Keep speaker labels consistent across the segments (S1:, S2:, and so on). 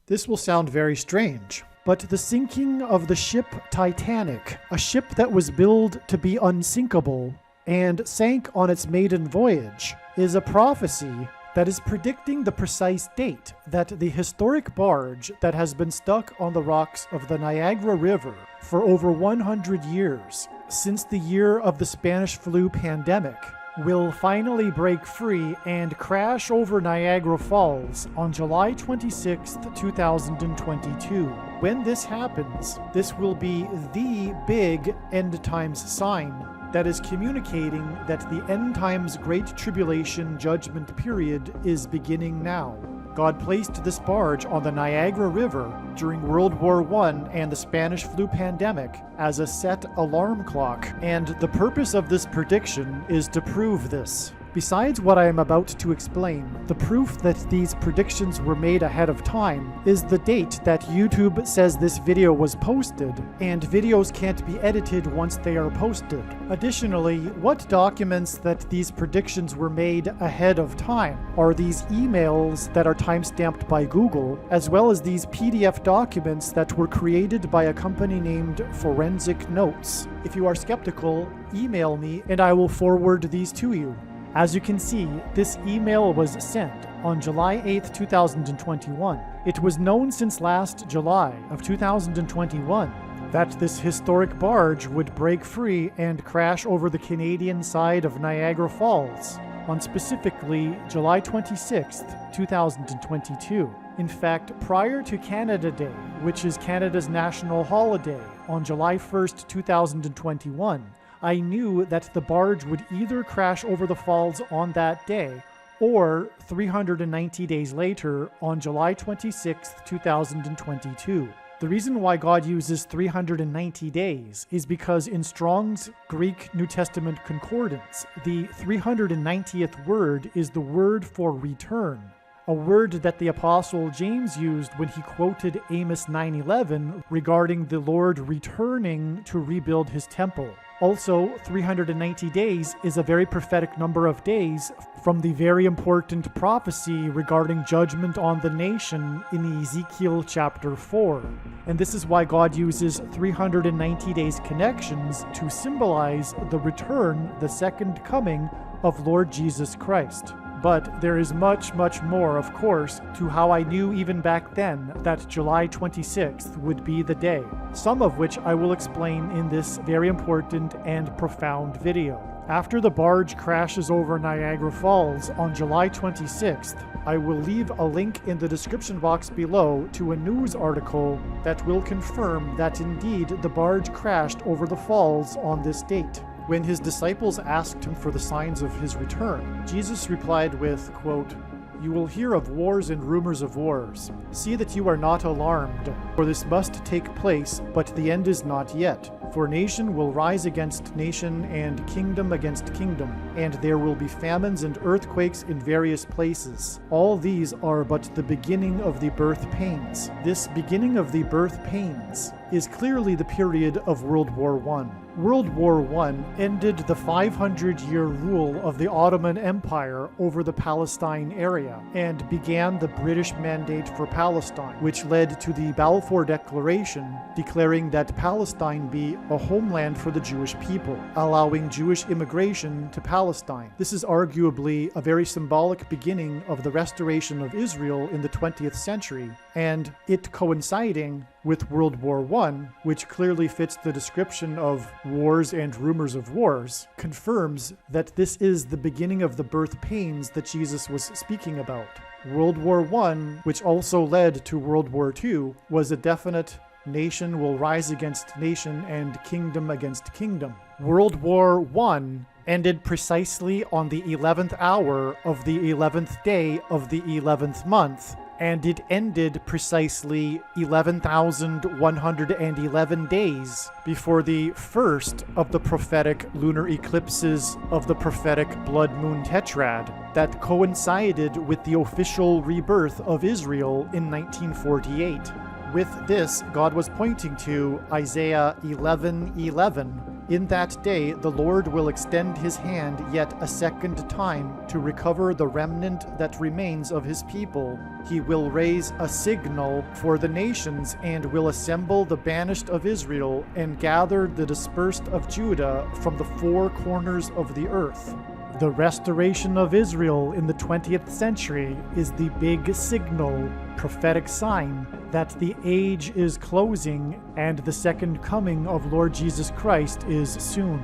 S1: This will sound very strange, but the sinking of the ship Titanic, a ship that was billed to be unsinkable and sank on its maiden voyage, is a prophecy that is predicting the precise date that the historic barge that has been stuck on the rocks of the Niagara River for over 100 years, since the year of the Spanish flu pandemic, will finally break free and crash over Niagara Falls on July 26, 2022. When this happens, this will be the big end times sign that is communicating that the end times Great Tribulation judgment period is beginning now. God placed this barge on the Niagara River during World War I and the Spanish flu pandemic as a set alarm clock, and the purpose of this prediction is to prove this. Besides what I am about to explain, the proof that these predictions were made ahead of time is the date that YouTube says this video was posted, and videos can't be edited once they are posted. Additionally, what documents that these predictions were made ahead of time are these emails that are timestamped by Google, as well as these PDF documents that were created by a company named Forensic Notes. If you are skeptical, email me and I will forward these to you. As you can see, this email was sent on July 8, 2021. It was known since last July of 2021 that this historic barge would break free and crash over the Canadian side of Niagara Falls on specifically July 26, 2022. In fact, prior to Canada Day, which is Canada's national holiday on July 1st, 2021, I knew that the barge would either crash over the falls on that day or 390 days later on July 26, 2022. The reason why God uses 390 days is because in Strong's Greek New Testament Concordance, the 390th word is the word for return, a word that the Apostle James used when he quoted Amos 9:11 regarding the Lord returning to rebuild his temple. Also, 390 days is a very prophetic number of days from the very important prophecy regarding judgment on the nation in Ezekiel chapter 4. And this is why God uses 390 days connections to symbolize the return, the second coming of Lord Jesus Christ. But there is much, much more, of course, to how I knew even back then that July 26th would be the day, some of which I will explain in this very important and profound video. After the barge crashes over Niagara Falls on July 26th, I will leave a link in the description box below to a news article that will confirm that indeed the barge crashed over the falls on this date. When his disciples asked him for the signs of his return, Jesus replied with, quote, "You will hear of wars and rumors of wars. See that you are not alarmed, for this must take place, but the end is not yet. For nation will rise against nation and kingdom against kingdom, and there will be famines and earthquakes in various places. All these are but the beginning of the birth pains." This beginning of the birth pains is clearly the period of World War I. World War I ended the 500-year rule of the Ottoman Empire over the Palestine area and began the British Mandate for Palestine, which led to the Balfour Declaration declaring that Palestine be a homeland for the Jewish people, allowing Jewish immigration to Palestine. This is arguably a very symbolic beginning of the restoration of Israel in the 20th century, and it coinciding with World War I, which clearly fits the description of wars and rumors of wars, confirms that this is the beginning of the birth pains that Jesus was speaking about. World War I, which also led to World War II, was a definite nation will rise against nation and kingdom against kingdom. World War I ended precisely on the 11th hour of the 11th day of the 11th month, and it ended precisely 11,111 days before the first of the prophetic lunar eclipses of the prophetic blood moon tetrad that coincided with the official rebirth of Israel in 1948. With this, God was pointing to Isaiah 11:11, In that day the Lord will extend his hand yet a second time to recover the remnant that remains of his people. He will raise a signal for the nations and will assemble the banished of Israel and gather the dispersed of Judah from the four corners of the earth. The restoration of Israel in the 20th century is the big signal, prophetic sign that the age is closing and the second coming of Lord Jesus Christ is soon.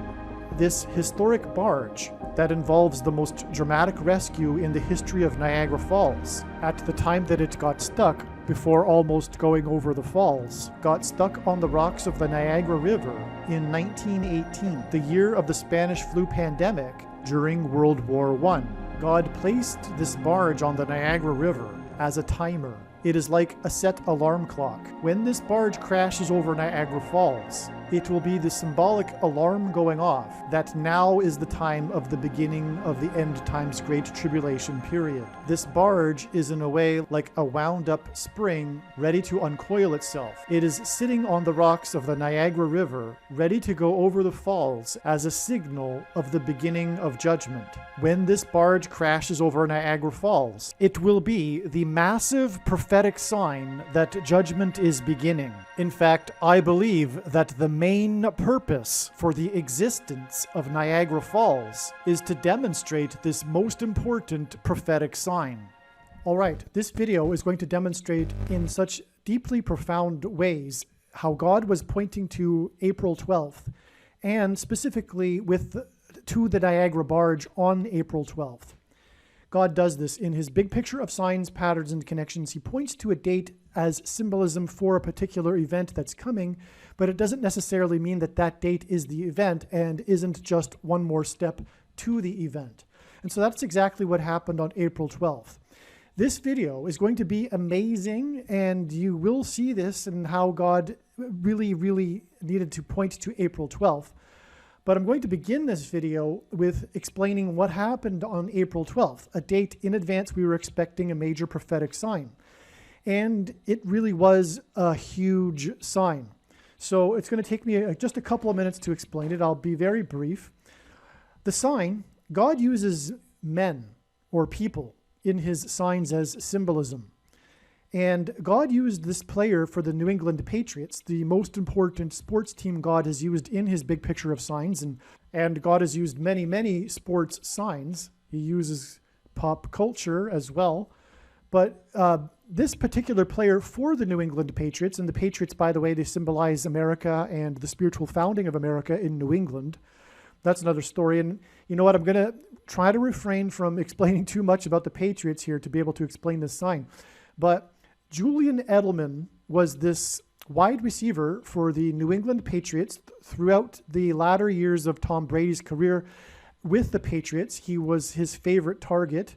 S1: This historic barge that involves the most dramatic rescue in the history of Niagara Falls, at the time that it got stuck before almost going over the falls, got stuck on the rocks of the Niagara River in 1918, the year of the Spanish flu pandemic during World War I. God placed this barge on the Niagara River as a timer. It is like a set alarm clock. When this barge crashes over Niagara Falls, it will be the symbolic alarm going off that now is the time of the beginning of the end times Great Tribulation period. This barge is in a way like a wound up spring ready to uncoil itself. It is sitting on the rocks of the Niagara River, ready to go over the falls as a signal of the beginning of judgment. When this barge crashes over Niagara Falls, it will be the massive prophetic sign that judgment is beginning. In fact, I believe that the main purpose for the existence of Niagara Falls is to demonstrate this most important prophetic sign. Alright, this video is going to demonstrate in such deeply profound ways how God was pointing to April 12th, and specifically to the Niagara barge on April 12th. God does this in his big picture of signs, patterns, and connections. He points to a date as symbolism for a particular event that's coming, but it doesn't necessarily mean that that date is the event and isn't just one more step to the event. And so that's exactly what happened on April 12th. This video is going to be amazing, and you will see this and how God really, really needed to point to April 12th. But I'm going to begin this video with explaining what happened on April 12th, a date in advance we were expecting a major prophetic sign. And it really was a huge sign. So it's going to take me just a couple of minutes to explain it. I'll be very brief. The sign, God uses men or people in his signs as symbolism. And God used this player for the New England Patriots, the most important sports team God has used in his big picture of signs. And God has used many, many sports signs. He uses pop culture as well. But this particular player for the New England Patriots, and the Patriots, by the way, they symbolize America and the spiritual founding of America in New England. That's another story. And you know what? I'm going to try to refrain from explaining too much about the Patriots here to be able to explain this sign. But Julian Edelman was this wide receiver for the New England Patriots throughout the latter years of Tom Brady's career with the Patriots. He was his favorite target,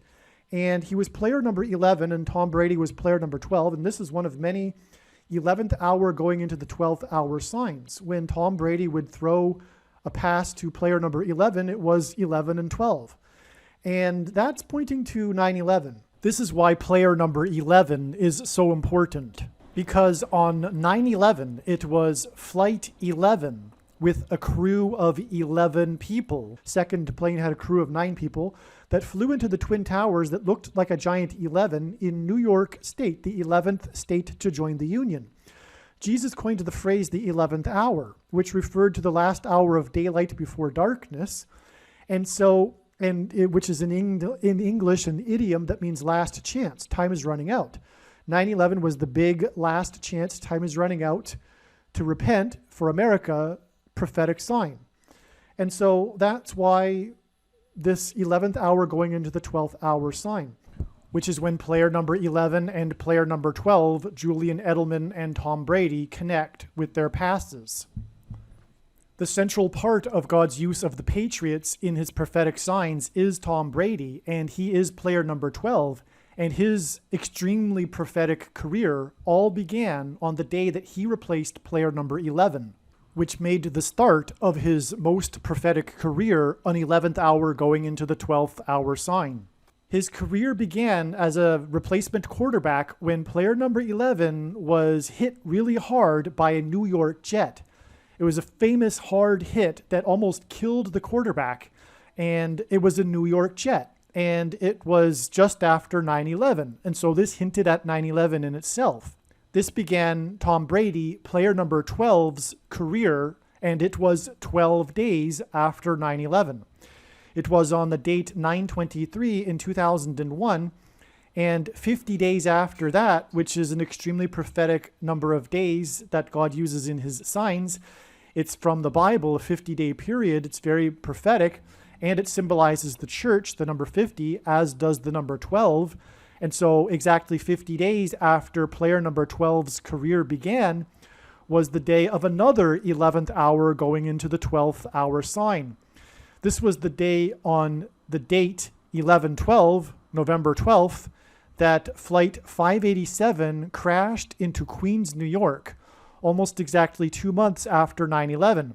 S1: and he was player number 11, and Tom Brady was player number 12. And this is one of many 11th hour going into the 12th hour signs. When Tom Brady would throw a pass to player number 11, it was 11 and 12. And that's pointing to 9/11. This is why player number 11 is so important, because on 9/11, it was Flight 11 with a crew of 11 people. Second plane had a crew of 9 people that flew into the Twin Towers that looked like a giant 11 in New York State, the 11th state to join the Union. Jesus coined the phrase the 11th hour, which referred to the last hour of daylight before darkness. Which is in English an idiom that means last chance. Time is running out. 9/11 was the big last chance. Time is running out to repent for America prophetic sign. And so that's why this 11th hour going into the 12th hour sign, which is when player number 11 and player number 12, Julian Edelman and Tom Brady, connect with their passes. The central part of God's use of the Patriots in his prophetic signs is Tom Brady, and he is player number 12, and his extremely prophetic career all began on the day that he replaced player number 11, which made the start of his most prophetic career an 11th hour going into the 12th hour sign. His career began as a replacement quarterback when player number 11 was hit really hard by a New York Jet. It was a famous hard hit that almost killed the quarterback, and it was a New York jet, and it was just after 9/11, and so this hinted at 9/11 in itself. This began Tom Brady, player number 12's career, and it was 12 days after 9/11. It was on the date 9/23 in 2001, and 50 days after that, which is an extremely prophetic number of days that God uses in his signs. It's from the Bible, a 50-day period. It's very prophetic, and it symbolizes the church, the number 50, as does the number 12. And so exactly 50 days after player number 12's career began was the day of another 11th hour going into the 12th hour sign. This was the day on the date 11/12, November 12th, that Flight 587 crashed into Queens, New York, almost exactly 2 months after 9/11.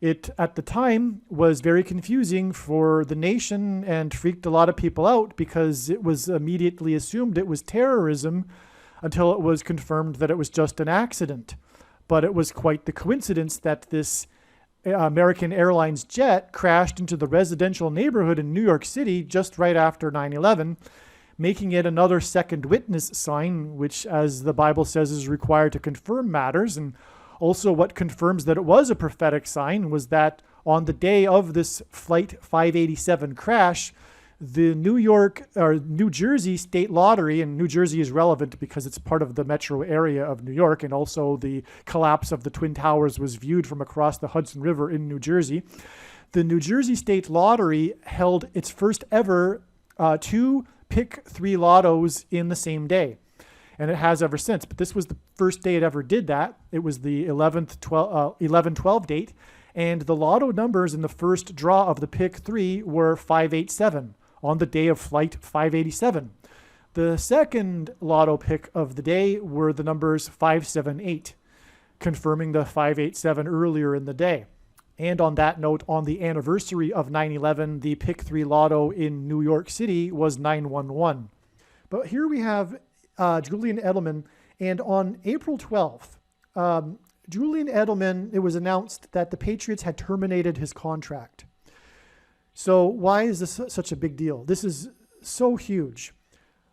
S1: It, at the time, was very confusing for the nation and freaked a lot of people out because it was immediately assumed it was terrorism until it was confirmed that it was just an accident. But it was quite the coincidence that this American Airlines jet crashed into the residential neighborhood in New York City just right after 9/11, making it another second witness sign, which, as the Bible says, is required to confirm matters. And also what confirms that it was a prophetic sign was that on the day of this Flight 587 crash, the New Jersey State Lottery, and New Jersey is relevant because it's part of the metro area of New York, and also the collapse of the Twin Towers was viewed from across the Hudson River in New Jersey. The New Jersey State Lottery held its first ever 2 pick 3 lottos in the same day, and it has ever since. But this was the first day it ever did that. It was the 11/12 date, and the lotto numbers in the first draw of the pick 3 were 587 on the day of Flight 587. The second lotto pick of the day were the numbers 578, confirming the 587 earlier in the day. And on that note, on the anniversary of 9/11, the pick 3 lotto in New York City was 911. But here we have Julian Edelman, and on April 12th, Julian Edelman, it was announced that the Patriots had terminated his contract. So why is this such a big deal? This is so huge.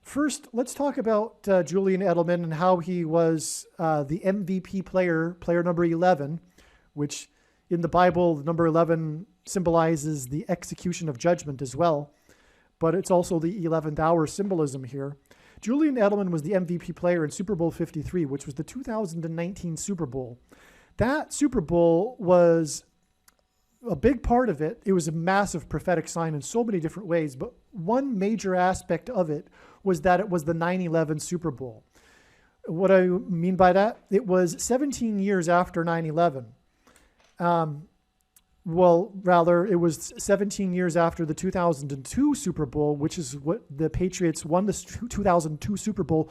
S1: First, let's talk about Julian Edelman and how he was the MVP player number 11, which in the Bible, the number 11 symbolizes the execution of judgment as well, but it's also the 11th hour symbolism here. Julian Edelman was the MVP player in Super Bowl 53, which was the 2019 Super Bowl. That Super Bowl was a big part of it. It was a massive prophetic sign in so many different ways, but one major aspect of it was that it was the 9/11 Super Bowl. What I mean by that, it was 17 years after 9/11. It was 17 years after the 2002 Super Bowl, which is what the Patriots won the 2002 Super Bowl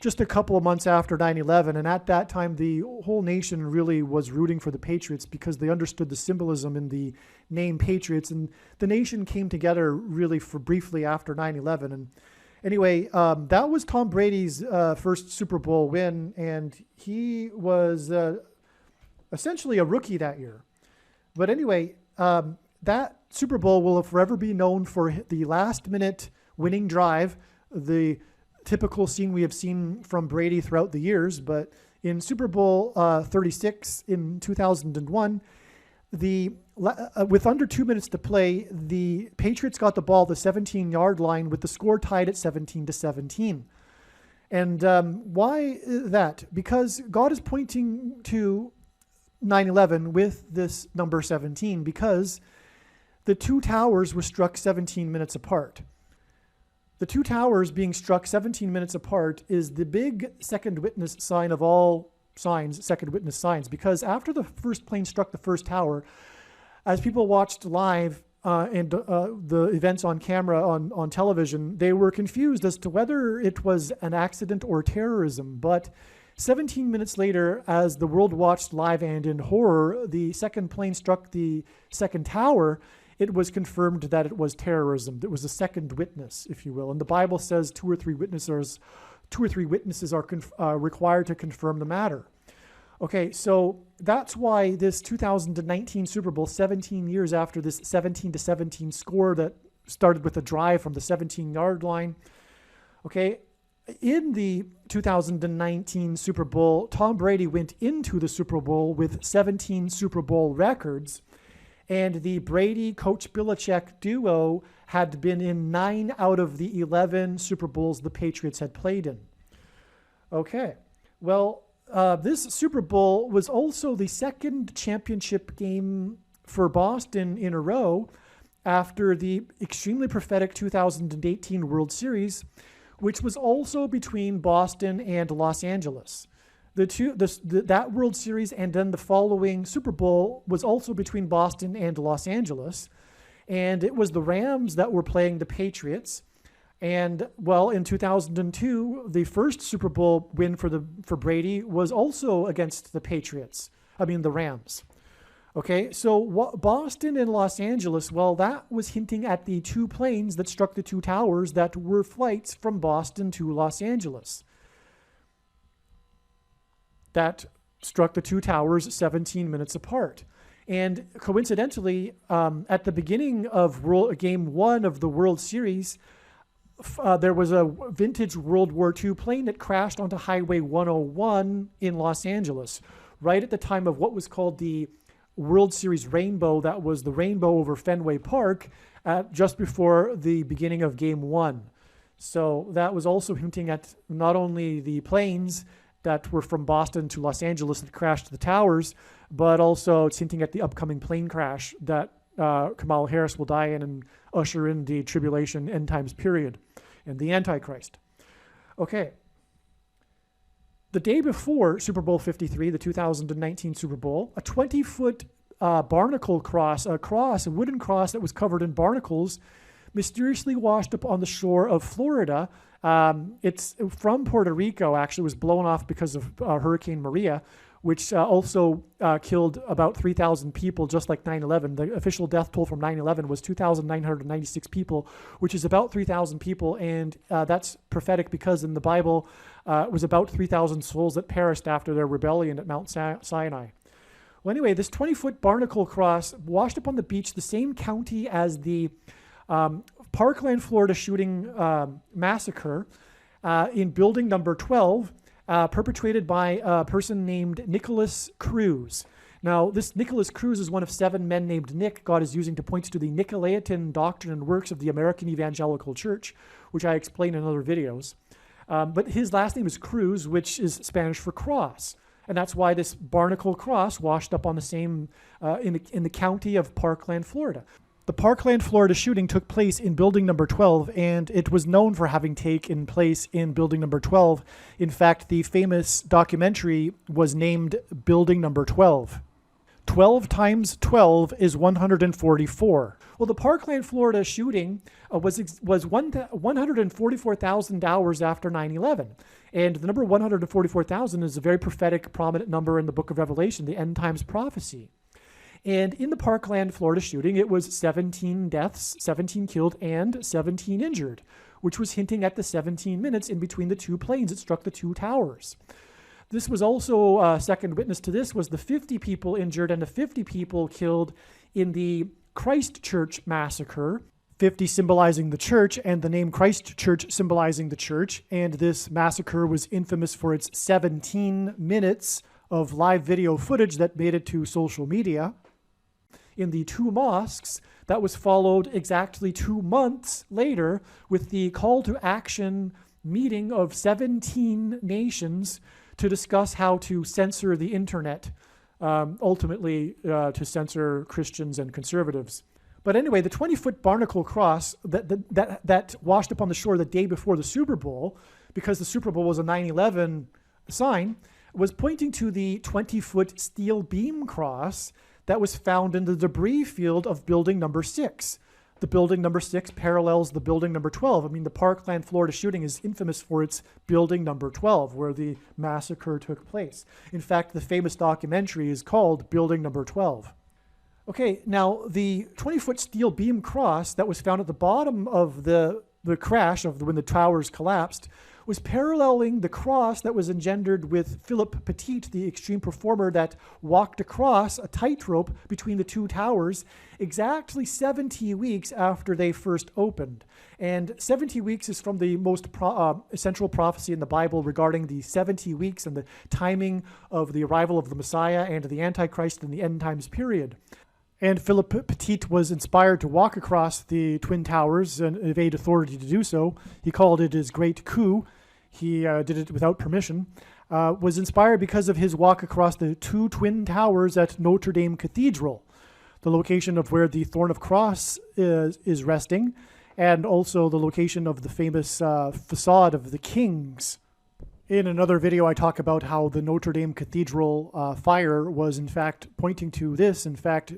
S1: just a couple of months after 9/11. And at that time, the whole nation really was rooting for the Patriots because they understood the symbolism in the name Patriots. And the nation came together really for briefly after 9/11. And anyway, that was Tom Brady's first Super Bowl win. And he was essentially a rookie that year. But anyway, that Super Bowl will forever be known for the last-minute winning drive, the typical scene we have seen from Brady throughout the years. But in Super Bowl 36 in 2001, with under 2 minutes to play, the Patriots got the ball at the 17-yard line with the score tied at 17-17. And why that? Because God is pointing to 9/11 with this number 17 because the two towers were struck 17 minutes apart. The two towers being struck 17 minutes apart is the big second witness sign of all signs, second witness signs, because after the first plane struck the first tower, as people watched live and the events on camera on television, they were confused as to whether it was an accident or terrorism. But 17 minutes later, as the world watched live and in horror, the second plane struck the second tower, it was confirmed that it was terrorism. It was a second witness, if you will. And the Bible says two or three witnesses are required to confirm the matter. Okay, so that's why this 2019 Super Bowl, 17 years after this 17-17 score that started with a drive from the 17-yard line. Okay, in the 2019 Super Bowl, Tom Brady went into the Super Bowl with 17 Super Bowl records, and the Brady-Coach Belichick duo had been in 9 out of the 11 Super Bowls the Patriots had played in. Okay, well, this Super Bowl was also the second championship game for Boston in a row after the extremely prophetic 2018 World Series, which was also between Boston and Los Angeles. That World Series and then the following Super Bowl was also between Boston and Los Angeles. And it was the Rams that were playing the Patriots. And, well, in 2002, the first Super Bowl win for Brady was also against the Rams. Okay, so Boston and Los Angeles, well, that was hinting at the two planes that struck the two towers that were flights from Boston to Los Angeles. That struck the two towers 17 minutes apart. And coincidentally, at the beginning of Game 1 of the World Series, there was a vintage World War II plane that crashed onto Highway 101 in Los Angeles, right at the time of what was called the World Series Rainbow. That was the rainbow over Fenway Park just before the beginning of Game 1. So that was also hinting at not only the planes that were from Boston to Los Angeles that crashed the towers, but also it's hinting at the upcoming plane crash that Kamala Harris will die in and usher in the tribulation end times period and the Antichrist. Okay. The day before Super Bowl 53, the 2019 Super Bowl, a 20-foot barnacle cross, a wooden cross that was covered in barnacles, mysteriously washed up on the shore of Florida. It's from Puerto Rico, actually. It was blown off because of Hurricane Maria, which also killed about 3,000 people, just like 9/11. The official death toll from 9/11 was 2,996 people, which is about 3,000 people, and that's prophetic because in the Bible, it was about 3,000 souls that perished after their rebellion at Mount Sinai. Well, anyway, this 20-foot barnacle cross washed up on the beach, the same county as the Parkland, Florida shooting massacre in building number 12, perpetrated by a person named Nicholas Cruz. Now, this Nicholas Cruz is one of 7 men named Nick God is using to point to the Nicolaitan doctrine and works of the American Evangelical Church, which I explain in other videos. But his last name is Cruz, which is Spanish for cross. And that's why this barnacle cross washed up on the same, in the county of Parkland, Florida. The Parkland, Florida shooting took place in building number 12, and it was known for having taken place in building number 12. In fact, the famous documentary was named Building Number 12. 12 times 12 is 144. Well, the Parkland, Florida shooting was 144,000 hours after 9/11. And the number 144,000 is a very prophetic, prominent number in the book of Revelation, the end times prophecy. And in the Parkland, Florida shooting, it was 17 deaths, 17 killed, and 17 injured, which was hinting at the 17 minutes in between the two planes that struck the two towers. This was also, second witness to this was the 50 people injured and the 50 people killed in the Christchurch massacre, 50 symbolizing the church and the name Christchurch symbolizing the church. And this massacre was infamous for its 17 minutes of live video footage that made it to social media. In the 2 mosques, that was followed exactly 2 months later with the call to action meeting of 17 nations to discuss how to censor the internet, ultimately to censor Christians and conservatives. But anyway, the 20-foot barnacle cross that washed up on the shore the day before the Super Bowl, because the Super Bowl was a 9/11 sign, was pointing to the 20-foot steel beam cross that was found in the debris field of building number 6. The building number 6 parallels the building number 12. I mean, the Parkland, Florida shooting is infamous for its building number 12, where the massacre took place. In fact, the famous documentary is called Building Number 12. Okay, now the 20-foot steel beam cross that was found at the bottom of the the crash of when the towers collapsed, was paralleling the cross that was engendered with Philip Petit, the extreme performer that walked across a tightrope between the two towers exactly 70 weeks after they first opened. And 70 weeks is from the most central prophecy in the Bible regarding the 70 weeks and the timing of the arrival of the Messiah and the Antichrist in the end times period. And Philip Petit was inspired to walk across the Twin Towers and evade authority to do so. He called it his great coup. He did it without permission. Was inspired because of his walk across the two Twin Towers at Notre Dame Cathedral, the location of where the Thorn of Cross is resting, and also the location of the famous facade of the Kings. In another video, I talk about how the Notre Dame Cathedral fire was in fact pointing to this. In fact,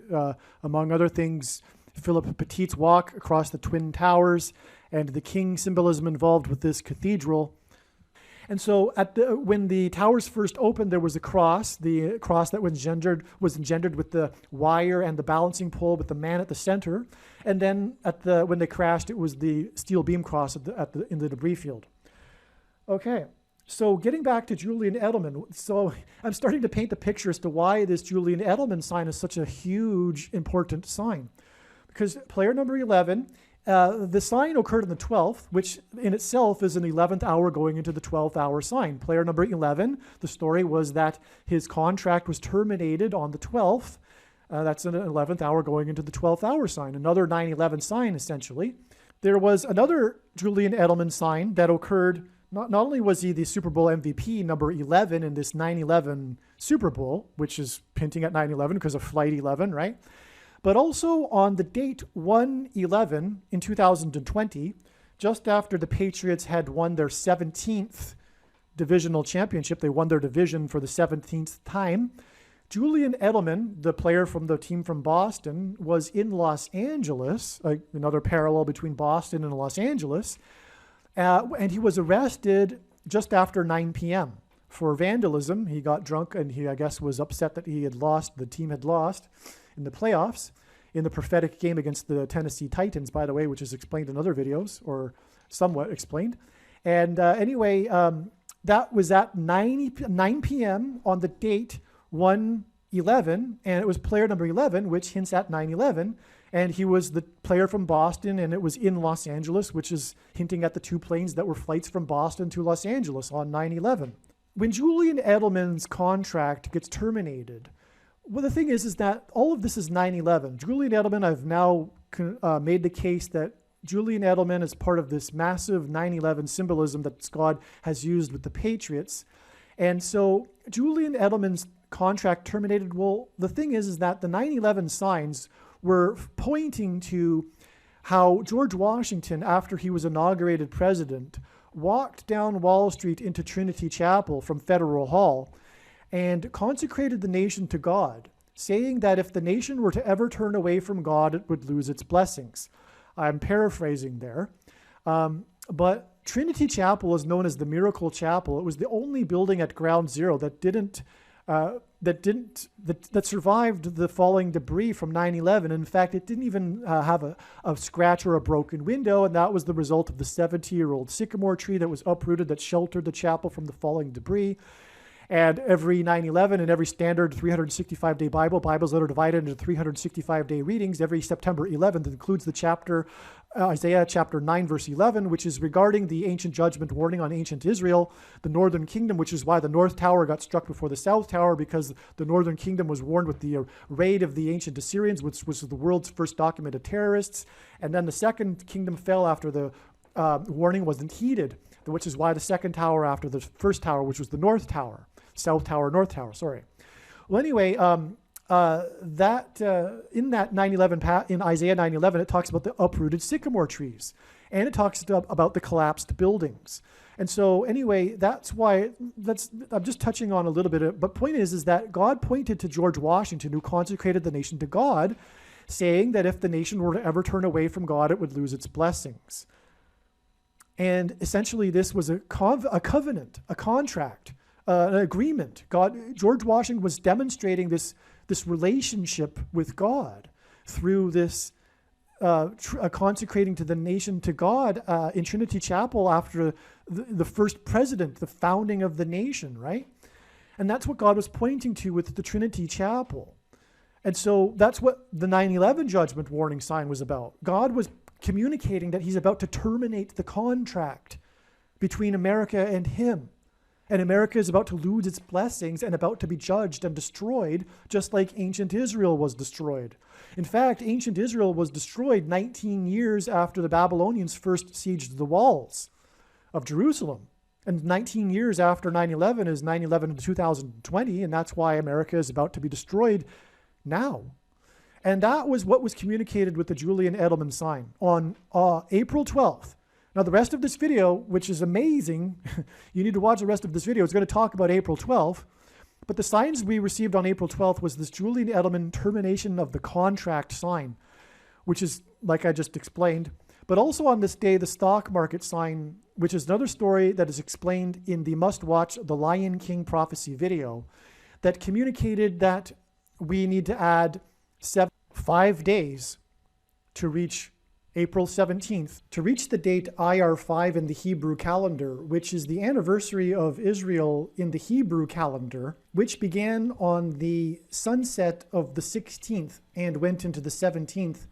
S1: among other things, Philip Petit's walk across the Twin Towers and the king symbolism involved with this cathedral. And so when the towers first opened, there was a cross, the cross that was engendered with the wire and the balancing pole with the man at the center. And then when they crashed, it was the steel beam cross in the debris field. Okay. So getting back to Julian Edelman, so I'm starting to paint the picture as to why this Julian Edelman sign is such a huge, important sign. Because player number 11, the sign occurred on the 12th, which in itself is an 11th hour going into the 12th hour sign. Player number 11, the story was that his contract was terminated on the 12th. That's an 11th hour going into the 12th hour sign, another 9/11 sign, essentially. There was another Julian Edelman sign that occurred. Not only was he the Super Bowl MVP, number 11 in this 9/11 Super Bowl, which is hinting at 9/11 because of Flight 11, right? But also on the date 1/11 in 2020, just after the Patriots had won their 17th divisional championship, they won their division for the 17th time, Julian Edelman, the player from the team from Boston, was in Los Angeles, another parallel between Boston and Los Angeles, and he was arrested just after 9 p.m. for vandalism. He got drunk and he, I guess, was upset that the team had lost in the playoffs in the prophetic game against the Tennessee Titans, by the way, which is explained in other videos or somewhat explained. And anyway, that was at 9 p.m. on the date 1/11, and it was player number 11, which hints at 9/11. And he was the player from Boston, and it was in Los Angeles, which is hinting at the two planes that were flights from Boston to Los Angeles on 9/11. When Julian Edelman's contract gets terminated, well, the thing is that all of this is 9/11. Julian Edelman, I've now made the case that Julian Edelman is part of this massive 9/11 symbolism that God has used with the Patriots. And so Julian Edelman's contract terminated. Well, the thing is that the 9/11 signs were pointing to how George Washington, after he was inaugurated president, walked down Wall Street into Trinity Chapel from Federal Hall and consecrated the nation to God, saying that if the nation were to ever turn away from God, it would lose its blessings. I'm paraphrasing there. But Trinity Chapel is known as the Miracle Chapel. It was the only building at Ground Zero that survived the falling debris from 9/11. In fact, it didn't even have a scratch or a broken window, and that was the result of the 70-year-old sycamore tree that was uprooted that sheltered the chapel from the falling debris. And every 9/11 and every standard 365-day Bibles that are divided into 365-day readings, every September 11th includes the chapter, Isaiah chapter 9, verse 11, which is regarding the ancient judgment warning on ancient Israel, the northern kingdom, which is why the north tower got struck before the south tower, because the northern kingdom was warned with the raid of the ancient Assyrians, which was the world's first documented terrorists. And then the second kingdom fell after the warning wasn't heeded, which is why the second tower after the first tower, which was the north tower, south tower, north tower, sorry. Well, anyway, in that 9/11, in Isaiah 9/11, it talks about the uprooted sycamore trees, and it talks about the collapsed buildings. And so anyway, that's why I'm just touching on a little bit. But point is that God pointed to George Washington, who consecrated the nation to God, saying that if the nation were to ever turn away from God, it would lose its blessings. And essentially, this was a covenant, a contract, an agreement. George Washington was demonstrating this relationship with God through this consecrating to the nation to God in Trinity Chapel after the first president, the founding of the nation, right? And that's what God was pointing to with the Trinity Chapel. And so that's what the 9/11 judgment warning sign was about. God was communicating that he's about to terminate the contract between America and him. And America is about to lose its blessings and about to be judged and destroyed, just like ancient Israel was destroyed. In fact, ancient Israel was destroyed 19 years after the Babylonians first sieged the walls of Jerusalem. And 19 years after 9/11 is 9/11 2020, and that's why America is about to be destroyed now. And that was what was communicated with the Julian Edelman sign on April 12th. Now, the rest of this video, which is amazing, you need to watch the rest of this video. It's going to talk about April 12th. But the signs we received on April 12th was this Julian Edelman termination of the contract sign, which is, like I just explained. But also on this day, the stock market sign, which is another story that is explained in the must-watch The Lion King Prophecy video, that communicated that we need to add 5 days to reach April 17th, to reach the date IR5 in the Hebrew calendar, which is the anniversary of Israel in the Hebrew calendar, which began on the sunset of the 16th and went into the 17th.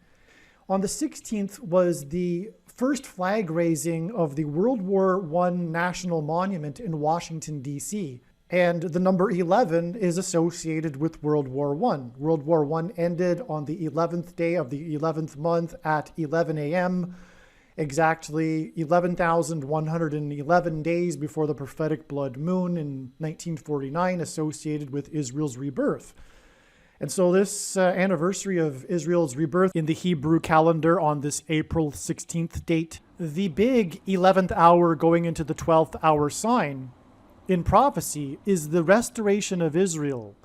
S1: On the 16th was the first flag raising of the World War I National Monument in Washington, D.C., and the number 11 is associated with World War I. World War I ended on the 11th day of the 11th month at 11 a.m., exactly 11,111 days before the prophetic blood moon in 1949, associated with Israel's rebirth. And so this anniversary of Israel's rebirth in the Hebrew calendar on this April 16th date, the big 11th hour going into the 12th hour sign in prophecy is the restoration of Israel.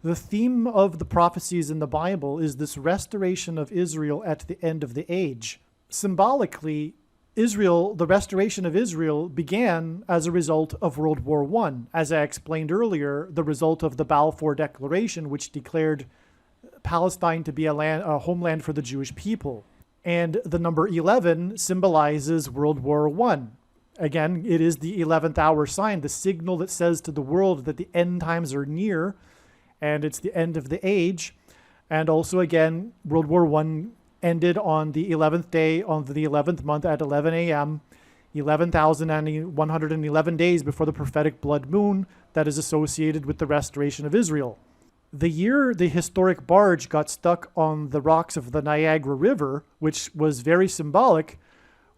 S1: The theme of the prophecies in the Bible is this restoration of Israel at the end of the age. Symbolically, Israel, the restoration of Israel, began as a result of World War I. As I explained earlier, the result of the Balfour Declaration, which declared Palestine to be a homeland for the Jewish people. And the number 11 symbolizes World War I. Again, it is the 11th hour sign, the signal that says to the world that the end times are near, and it's the end of the age. And also, again, World War I ended on the 11th day, on the 11th month at 11 a.m., 11,111 days before the prophetic blood moon that is associated with the restoration of Israel. The year the historic barge got stuck on the rocks of the Niagara River, which was very symbolic,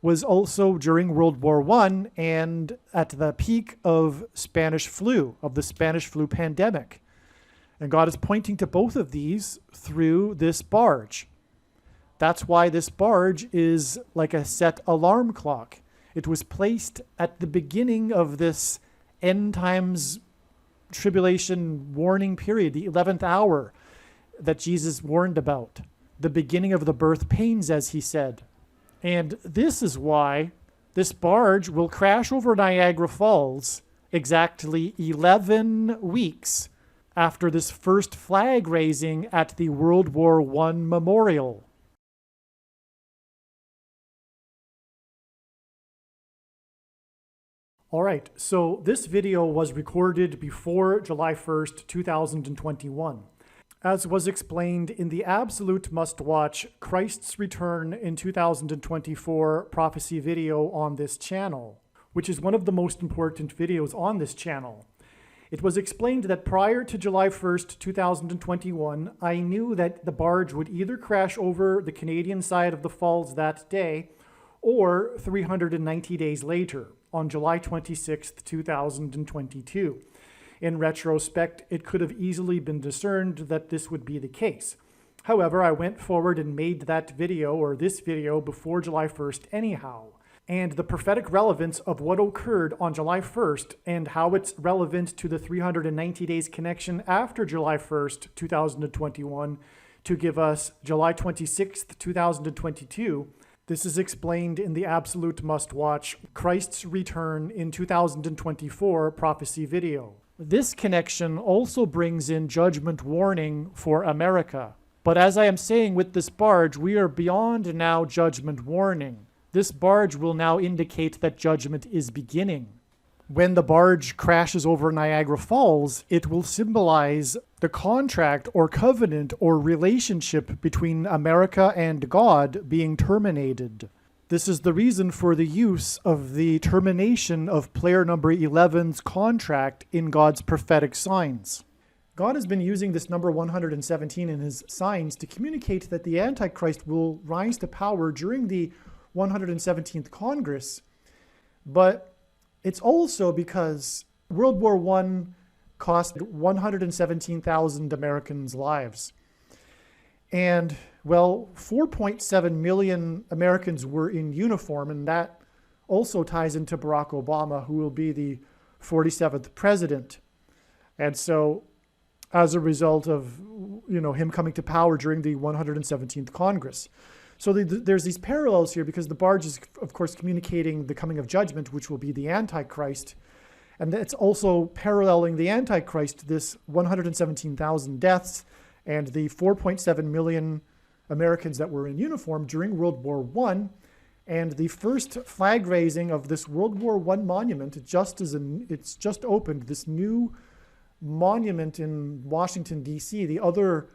S1: was also during World War I and at the peak of Spanish flu, of the Spanish flu pandemic. And God is pointing to both of these through this barge. That's why this barge is like a set alarm clock. It was placed at the beginning of this end times tribulation warning period, the 11th hour that Jesus warned about, the beginning of the birth pains, as he said. And this is why this barge will crash over Niagara Falls exactly 11 weeks after this first flag raising at the World War I memorial. All right, so this video was recorded before July 1st, 2021. As was explained in the absolute must-watch Christ's Return in 2024 prophecy video on this channel, which is one of the most important videos on this channel. It was explained that prior to July 1st, 2021, I knew that the barge would either crash over the Canadian side of the falls that day or 390 days later, on July 26th, 2022. In retrospect, it could have easily been discerned that this would be the case. However, I went forward and made that video, or this video, before July 1st anyhow. And the prophetic relevance of what occurred on July 1st and how it's relevant to the 390 days connection after July 1st, 2021, to give us July 26th, 2022, this is explained in the absolute must-watch Christ's Return in 2024 prophecy video. This connection also brings in judgment warning for America. But as I am saying with this barge, we are beyond now judgment warning. This barge will now indicate that judgment is beginning. When the barge crashes over Niagara Falls, it will symbolize the contract or covenant or relationship between America and God being terminated. This is the reason for the use of the termination of player number 11's contract in God's prophetic signs. God has been using this number 117 in his signs to communicate that the Antichrist will rise to power during the 117th Congress, but it's also because World War I cost 117,000 Americans' lives. And, well, 4.7 million Americans were in uniform, and that also ties into Barack Obama, who will be the 47th president. And so, as a result of, him coming to power during the 117th Congress. So there's these parallels here because the barge is, of course, communicating the coming of judgment, which will be the Antichrist. And it's also paralleling the Antichrist, this 117,000 deaths and the 4.7 million Americans that were in uniform during World War I. And the first flag raising of this World War I monument, it's just opened, this new monument in Washington, D.C. The other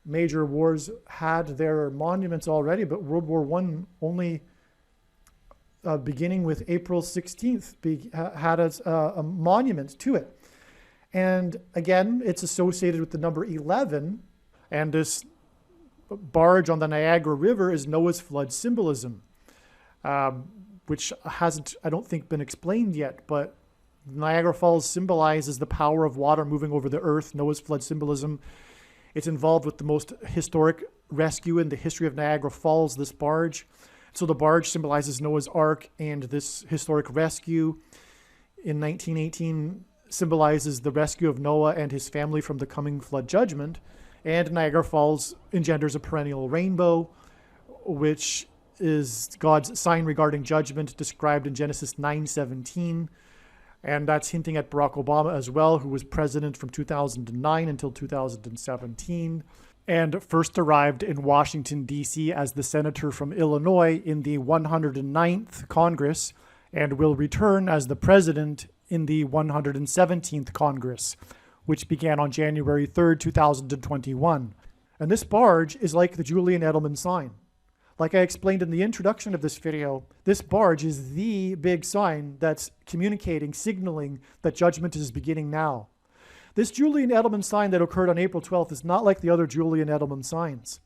S1: major wars had their monuments already, but World War I only, beginning with April 16th, had a monument to it. And again, it's associated with the number 11, and this barge on the Niagara River is Noah's flood symbolism, which hasn't, I don't think, been explained yet, but Niagara Falls symbolizes the power of water moving over the earth, Noah's flood symbolism. It's involved with the most historic rescue in the history of Niagara Falls, this barge. So the barge symbolizes Noah's Ark, and this historic rescue in 1918 symbolizes the rescue of Noah and his family from the coming flood judgment. And Niagara Falls engenders a perennial rainbow, which is God's sign regarding judgment described in Genesis 9:17. And that's hinting at Barack Obama as well, who was president from 2009 until 2017, and first arrived in Washington, D.C. as the senator from Illinois in the 109th Congress, and will return as the president in the 117th Congress, which began on January 3rd, 2021. And this barge is like the Julian Edelman sign. Like I explained in the introduction of this video, this barge is the big sign that's communicating, signaling that judgment is beginning now. This Julian Edelman sign that occurred on April 12th is not like the other Julian Edelman signs.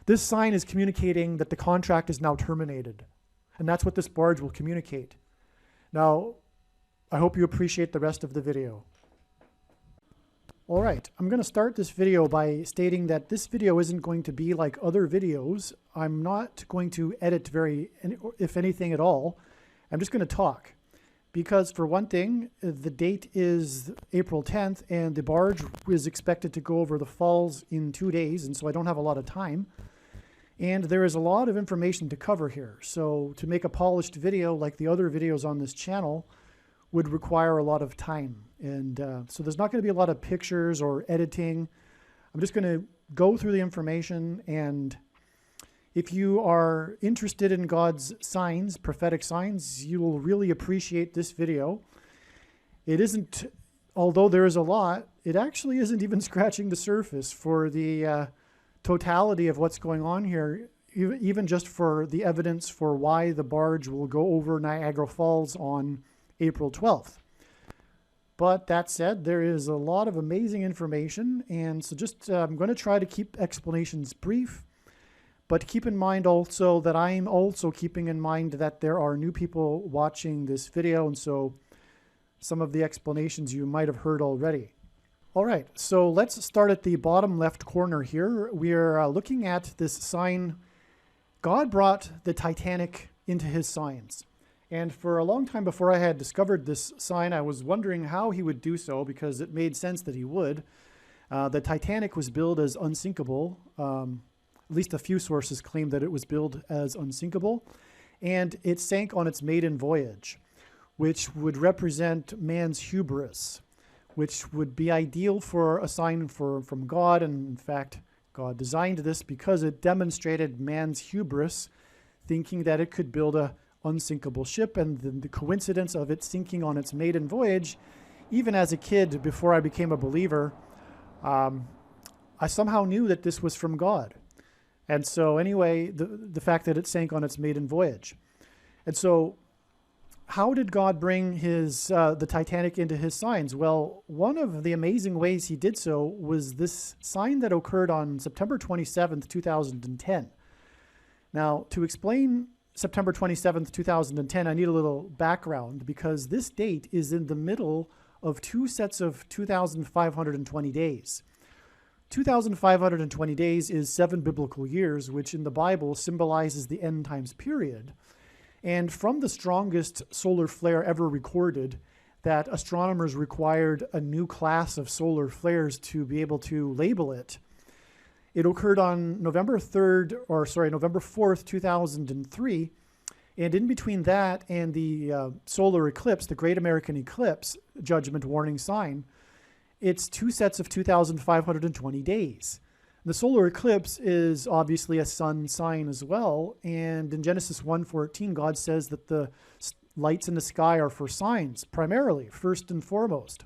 S1: This sign is communicating that the contract is now terminated. And that's what this barge will communicate. Now, I hope you appreciate the rest of the video. All right, I'm going to start this video by stating that this video isn't going to be like other videos. I'm not going to edit if anything at all. I'm just going to talk. Because for one thing, the date is April 10th, and the barge is expected to go over the falls in 2 days, and so I don't have a lot of time. And there is a lot of information to cover here. So to make a polished video like the other videos on this channel would require a lot of time. And so there's not going to be a lot of pictures or editing. I'm just going to go through the information, and if you are interested in God's signs, prophetic signs, you will really appreciate this video. It isn't, although there is a lot, it actually isn't even scratching the surface for the totality of what's going on here, even just for the evidence for why the barge will go over Niagara Falls on April 12th. But that said, there is a lot of amazing information, and so just I'm going to try to keep explanations brief, but keep in mind also that I'm also keeping in mind that there are new people watching this video, and so some of the explanations you might have heard already. All right, so let's start at the bottom left corner here. We're looking at this sign. God brought the Titanic into his signs. And for a long time before I had discovered this sign, I was wondering how he would do so, because it made sense that he would. The Titanic was billed as unsinkable. At least a few sources claim that it was billed as unsinkable. And it sank on its maiden voyage, which would represent man's hubris, which would be ideal for a sign from God. And in fact, God designed this because it demonstrated man's hubris, thinking that it could build a unsinkable ship, and the coincidence of it sinking on its maiden voyage. Even as a kid, before I became a believer, I somehow knew that this was from God. And so anyway, the fact that it sank on its maiden voyage. And so how did God bring the Titanic into his signs? Well, one of the amazing ways he did so was this sign that occurred on September 27th, 2010. Now, to explain September 27th, 2010, I need a little background, because this date is in the middle of two sets of 2,520 days. 2,520 days is 7 biblical years, which in the Bible symbolizes the end times period. And from the strongest solar flare ever recorded, that astronomers required a new class of solar flares to be able to label it. It occurred on November 4th, 2003. And in between that and the solar eclipse, the Great American Eclipse, judgment warning sign, it's two sets of 2,520 days. The solar eclipse is obviously a sun sign as well. And in Genesis 1:14, God says that the lights in the sky are for signs, primarily, first and foremost.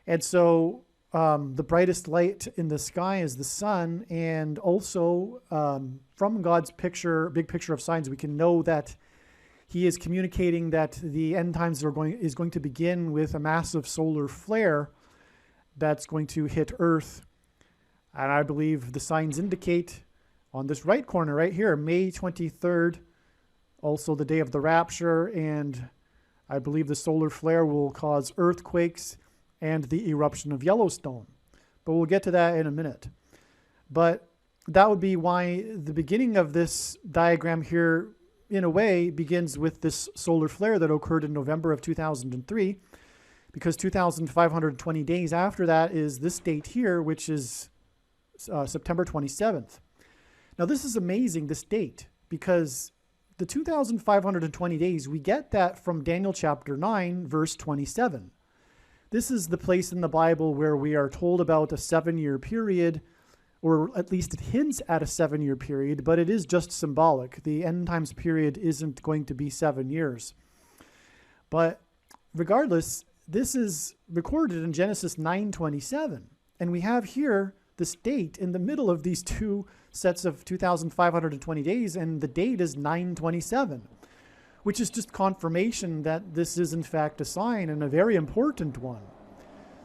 S1: And so the brightest light in the sky is the sun. And also from God's big picture of signs, we can know that he is communicating that the end times is going to begin with a massive solar flare that's going to hit Earth. And I believe the signs indicate on this right corner right here, May 23rd, also the day of the rapture. And I believe the solar flare will cause earthquakes and the eruption of Yellowstone. But we'll get to that in a minute. But that would be why the beginning of this diagram here, in a way, begins with this solar flare that occurred in November of 2003. Because 2,520 days after that is this date here, which is September 27th. Now, this is amazing, this date, because the 2,520 days, we get that from Daniel chapter 9, verse 27. This is the place in the Bible where we are told about a 7-year period, or at least it hints at a 7-year period, but it is just symbolic. The end times period isn't going to be 7 years. But regardless, this is recorded in Genesis 9:27, and we have here this date in the middle of these two sets of 2,520 days, and the date is 9/27, which is just confirmation that this is in fact a sign, and a very important one.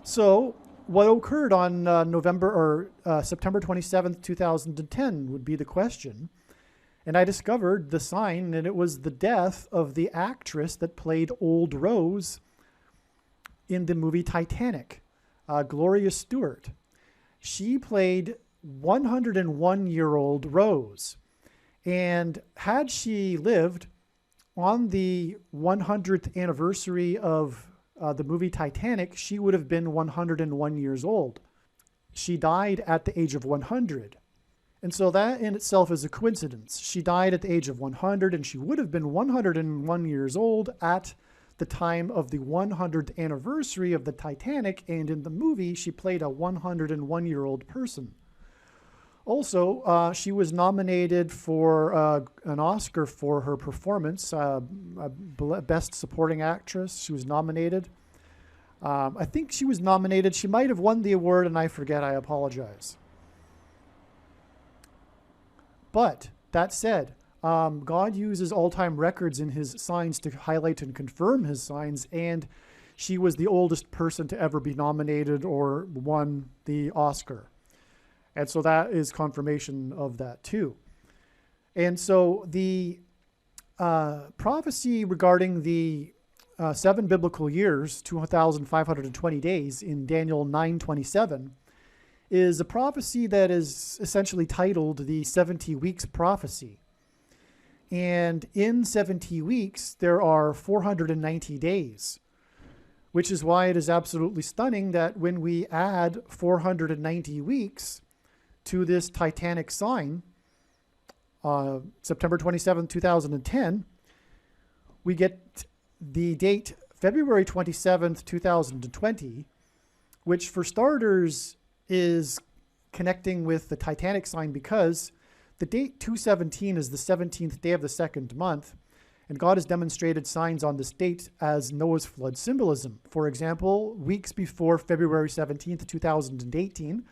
S1: So what occurred on September 27th, 2010 would be the question. And I discovered the sign, and it was the death of the actress that played Old Rose in the movie Titanic, Gloria Stewart. She played 101-year-old Rose. And had she lived on the 100th anniversary of the movie Titanic, she would have been 101 years old. She died at the age of 100. And so that in itself is a coincidence. She died at the age of 100, and she would have been 101 years old at the time of the 100th anniversary of the Titanic, and in the movie, she played a 101-year-old person. Also, she was nominated for an Oscar for her performance, Best Supporting Actress. She was nominated. I think she was nominated. She might have won the award, and I forget. I apologize. But that said, God uses all-time records in his signs to highlight and confirm his signs, and she was the oldest person to ever be nominated or won the Oscar. And so that is confirmation of that too. And so the prophecy regarding the 7 biblical years, 2,520 days in Daniel 9:27, is a prophecy that is essentially titled the 70 weeks prophecy. And in 70 weeks, there are 490 days, which is why it is absolutely stunning that when we add 490 weeks to this Titanic sign, September 27, 2010, we get the date February 27th, 2020, which for starters is connecting with the Titanic sign because the date 217 is the 17th day of the second month, and God has demonstrated signs on this date as Noah's flood symbolism. For example, weeks before February 17th, 2018,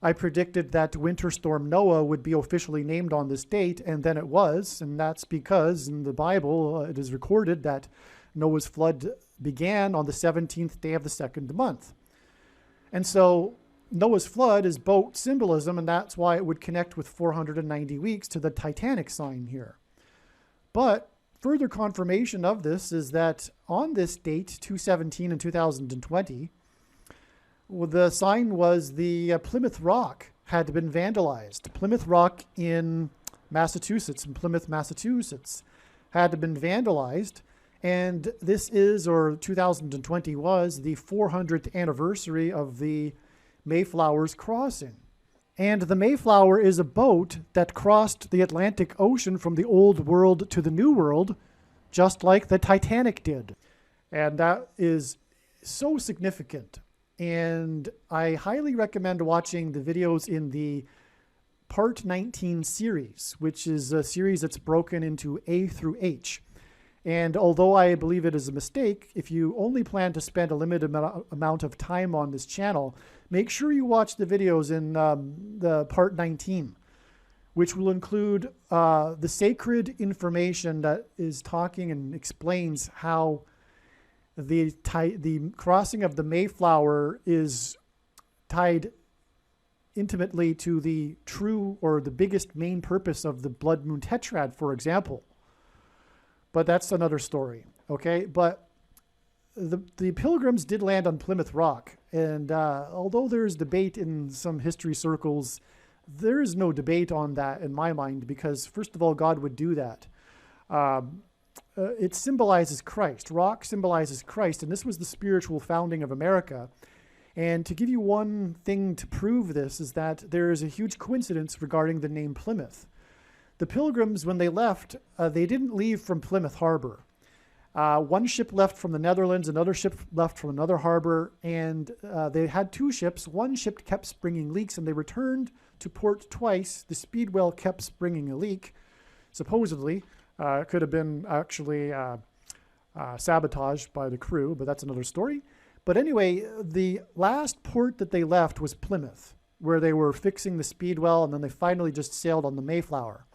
S1: I predicted that Winter Storm Noah would be officially named on this date, and then it was, and that's because in the Bible it is recorded that Noah's flood began on the 17th day of the second month. And so Noah's flood is boat symbolism, and that's why it would connect with 490 weeks to the Titanic sign here. But further confirmation of this is that on this date, 217 in 2020, the sign was the Plymouth Rock had been vandalized. Plymouth Rock in Massachusetts, in Plymouth, Massachusetts, had been vandalized. And this is, or 2020 was, the 400th anniversary of the Mayflower's crossing. And the Mayflower is a boat that crossed the Atlantic Ocean from the Old World to the New World, just like the Titanic did. And that is so significant. And I highly recommend watching the videos in the Part 19 series, which is a series that's broken into A through H. And although I believe it is a mistake, if you only plan to spend a limited amount of time on this channel, make sure you watch the videos in the Part 19, which will include the sacred information that is talking and explains how the crossing of the Mayflower is tied intimately to the true or the biggest main purpose of the blood moon tetrad, for example. But that's another story, okay? But the Pilgrims did land on Plymouth Rock, and although there's debate in some history circles, there is no debate on that in my mind, because first of all, God would do that. It symbolizes Christ. Rock symbolizes Christ, and this was the spiritual founding of America. And to give you one thing to prove this is that there is a huge coincidence regarding the name Plymouth. The Pilgrims, when they left, they didn't leave from Plymouth Harbor. One ship left from the Netherlands, another ship left from another harbor, and they had two ships. One ship kept springing leaks, and they returned to port twice. The speedwell kept springing a leak, supposedly. It could have been actually sabotaged by the crew, but that's another story. But anyway, the last port that they left was Plymouth, where they were fixing the speedwell, and then they finally just sailed on the Mayflower.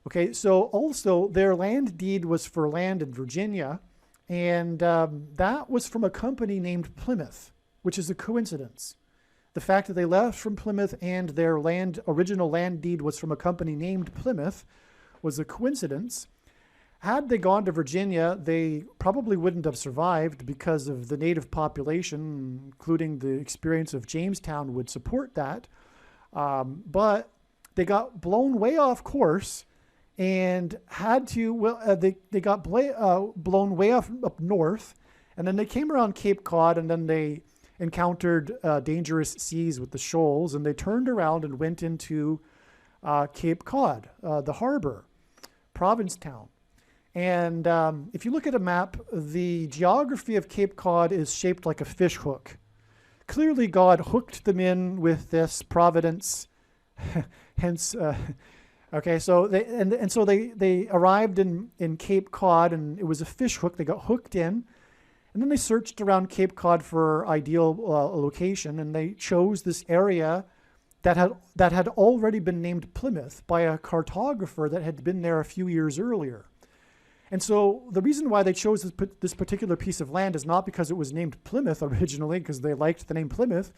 S1: Okay, so also their land deed was for land in Virginia, and that was from a company named Plymouth, which is a coincidence. The fact that they left from Plymouth and their original land deed was from a company named Plymouth was a coincidence. Had they gone to Virginia, they probably wouldn't have survived because of the native population, including the experience of Jamestown would support that. But they got blown way off course and had to, they got blown way off up north, and then they came around Cape Cod, and then they encountered dangerous seas with the shoals, and they turned around and went into Cape Cod, the harbor, Provincetown. And if you look at a map, the geography of Cape Cod is shaped like a fish hook. Clearly, God hooked them in with this providence. Hence, okay, so they arrived in Cape Cod, and it was a fish hook. They got hooked in, and then they searched around Cape Cod for ideal location, and they chose this area that had already been named Plymouth by a cartographer that had been there a few years earlier. And so the reason why they chose this particular piece of land is not because it was named Plymouth originally, because they liked the name Plymouth.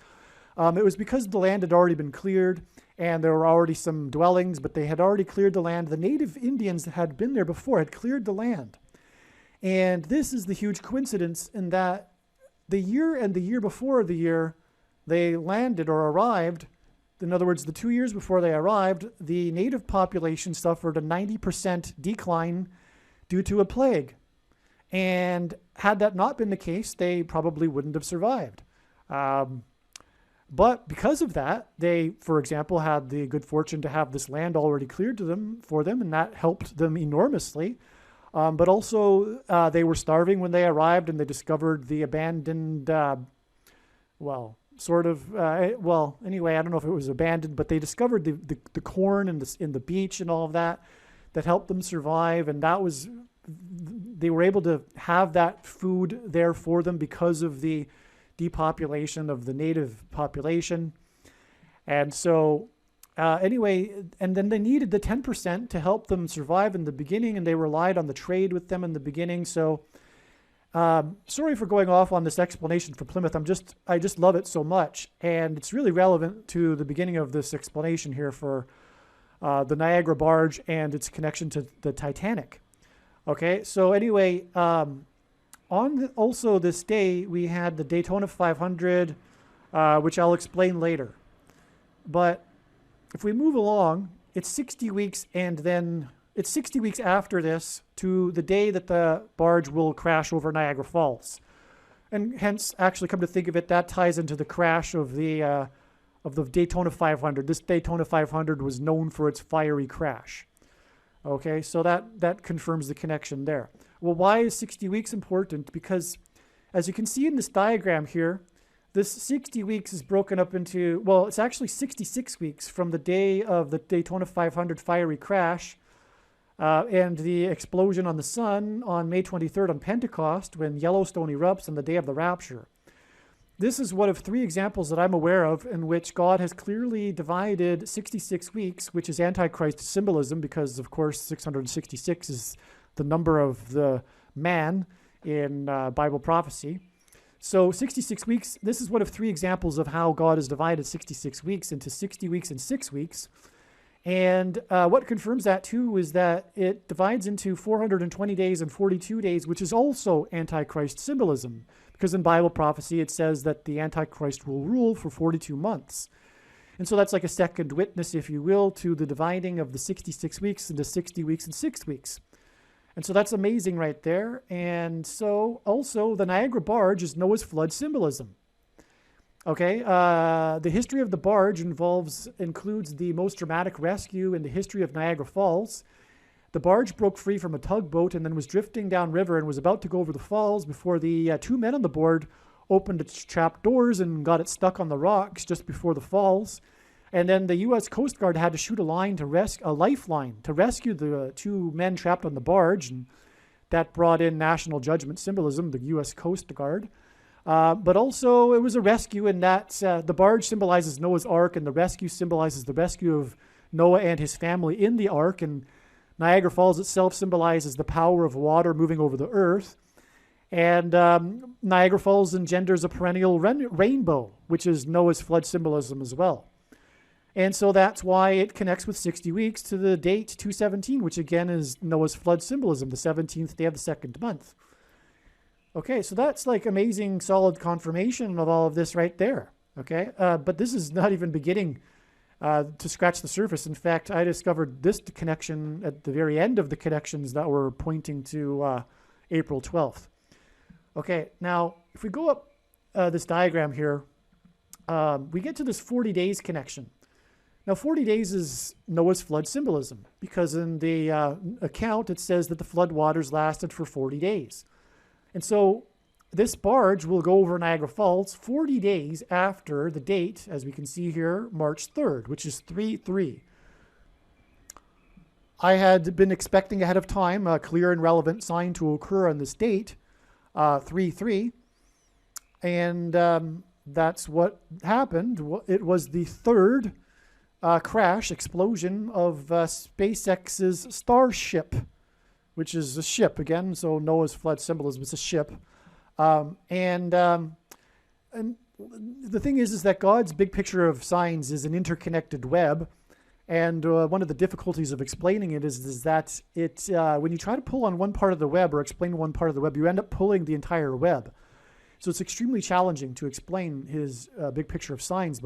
S1: It was because the land had already been cleared, and there were already some dwellings, but they had already cleared the land. The native Indians that had been there before had cleared the land. And this is the huge coincidence in that the year and the year before the year they landed or arrived, in other words, the 2 years before they arrived, the native population suffered a 90% decline due to a plague. And had that not been the case, they probably wouldn't have survived. But because of that, they, for example, had the good fortune to have this land already cleared for them, and that helped them enormously. But also, they were starving when they arrived, and they discovered the abandoned, sort of, well, anyway, I don't know if it was abandoned, but they discovered the corn in the beach and all of that helped them survive. And they were able to have that food there for them because of the depopulation of the native population. And so anyway, and then they needed the 10% to help them survive in the beginning, and they relied on the trade with them in the beginning. So sorry for going off on this explanation for Plymouth. I just love it so much, and it's really relevant to the beginning of this explanation here for the Niagara barge and its connection to the Titanic. Okay, so anyway, also this day we had the Daytona 500, which I'll explain later. But if we move along, it's 60 weeks, and then it's 60 weeks after this to the day that the barge will crash over Niagara Falls. And hence, actually, come to think of it, that ties into the crash of the Daytona 500. This Daytona 500 was known for its fiery crash. Okay, so that confirms the connection there. Well, why is 60 weeks important? Because as you can see in this diagram here, this 60 weeks is broken up into, well, it's actually 66 weeks from the day of the Daytona 500 fiery crash and the explosion on the sun on May 23rd on Pentecost, when Yellowstone erupts on the day of the rapture. This is one of 3 examples that I'm aware of in which God has clearly divided 66 weeks, which is Antichrist symbolism, because, of course, 666 is the number of the man in Bible prophecy. So 66 weeks, this is one of 3 examples of how God has divided 66 weeks into 60 weeks and 6 weeks. And what confirms that too is that it divides into 420 days and 42 days, which is also Antichrist symbolism. Because in Bible prophecy, it says that the Antichrist will rule for 42 months. And so that's like a second witness, if you will, to the dividing of the 66 weeks into 60 weeks and 6 weeks. And so that's amazing right there. And so also the Niagara barge is Noah's flood symbolism. Okay, the history of the barge includes the most dramatic rescue in the history of Niagara Falls. The barge broke free from a tugboat and then was drifting downriver and was about to go over the falls before the 2 men on the board opened its trap doors and got it stuck on the rocks just before the falls. And then the U.S. Coast Guard had to shoot a lifeline to rescue the 2 men trapped on the barge, and that brought in national judgment symbolism, the U.S. Coast Guard. But also it was a rescue in that the barge symbolizes Noah's Ark, and the rescue symbolizes the rescue of Noah and his family in the Ark, and Niagara Falls itself symbolizes the power of water moving over the earth. And Niagara Falls engenders a perennial rainbow, which is Noah's flood symbolism as well. And so that's why it connects with 60 weeks to the date 217, which again is Noah's flood symbolism, the 17th day of the 2nd month. Okay, so that's like amazing, solid confirmation of all of this right there. Okay, but this is not even beginning to scratch the surface. In fact, I discovered this connection at the very end of the connections that were pointing to April 12th. Okay, now if we go up this diagram here, we get to this 40 days connection. Now 40 days is Noah's flood symbolism, because in the account it says that the flood waters lasted for 40 days. And so this barge will go over Niagara Falls 40 days after the date, as we can see here, March 3rd, which is 3-3. I had been expecting ahead of time a clear and relevant sign to occur on this date, 3-3. And that's what happened. It was the 3rd crash, explosion of SpaceX's Starship, which is a ship again. So Noah's flood symbolism is a ship. And the thing is that God's big picture of signs is an interconnected web. And one of the difficulties of explaining it is that when you try to pull on one part of the web or explain one part of the web, you end up pulling the entire web. So it's extremely challenging to explain his big picture of signs.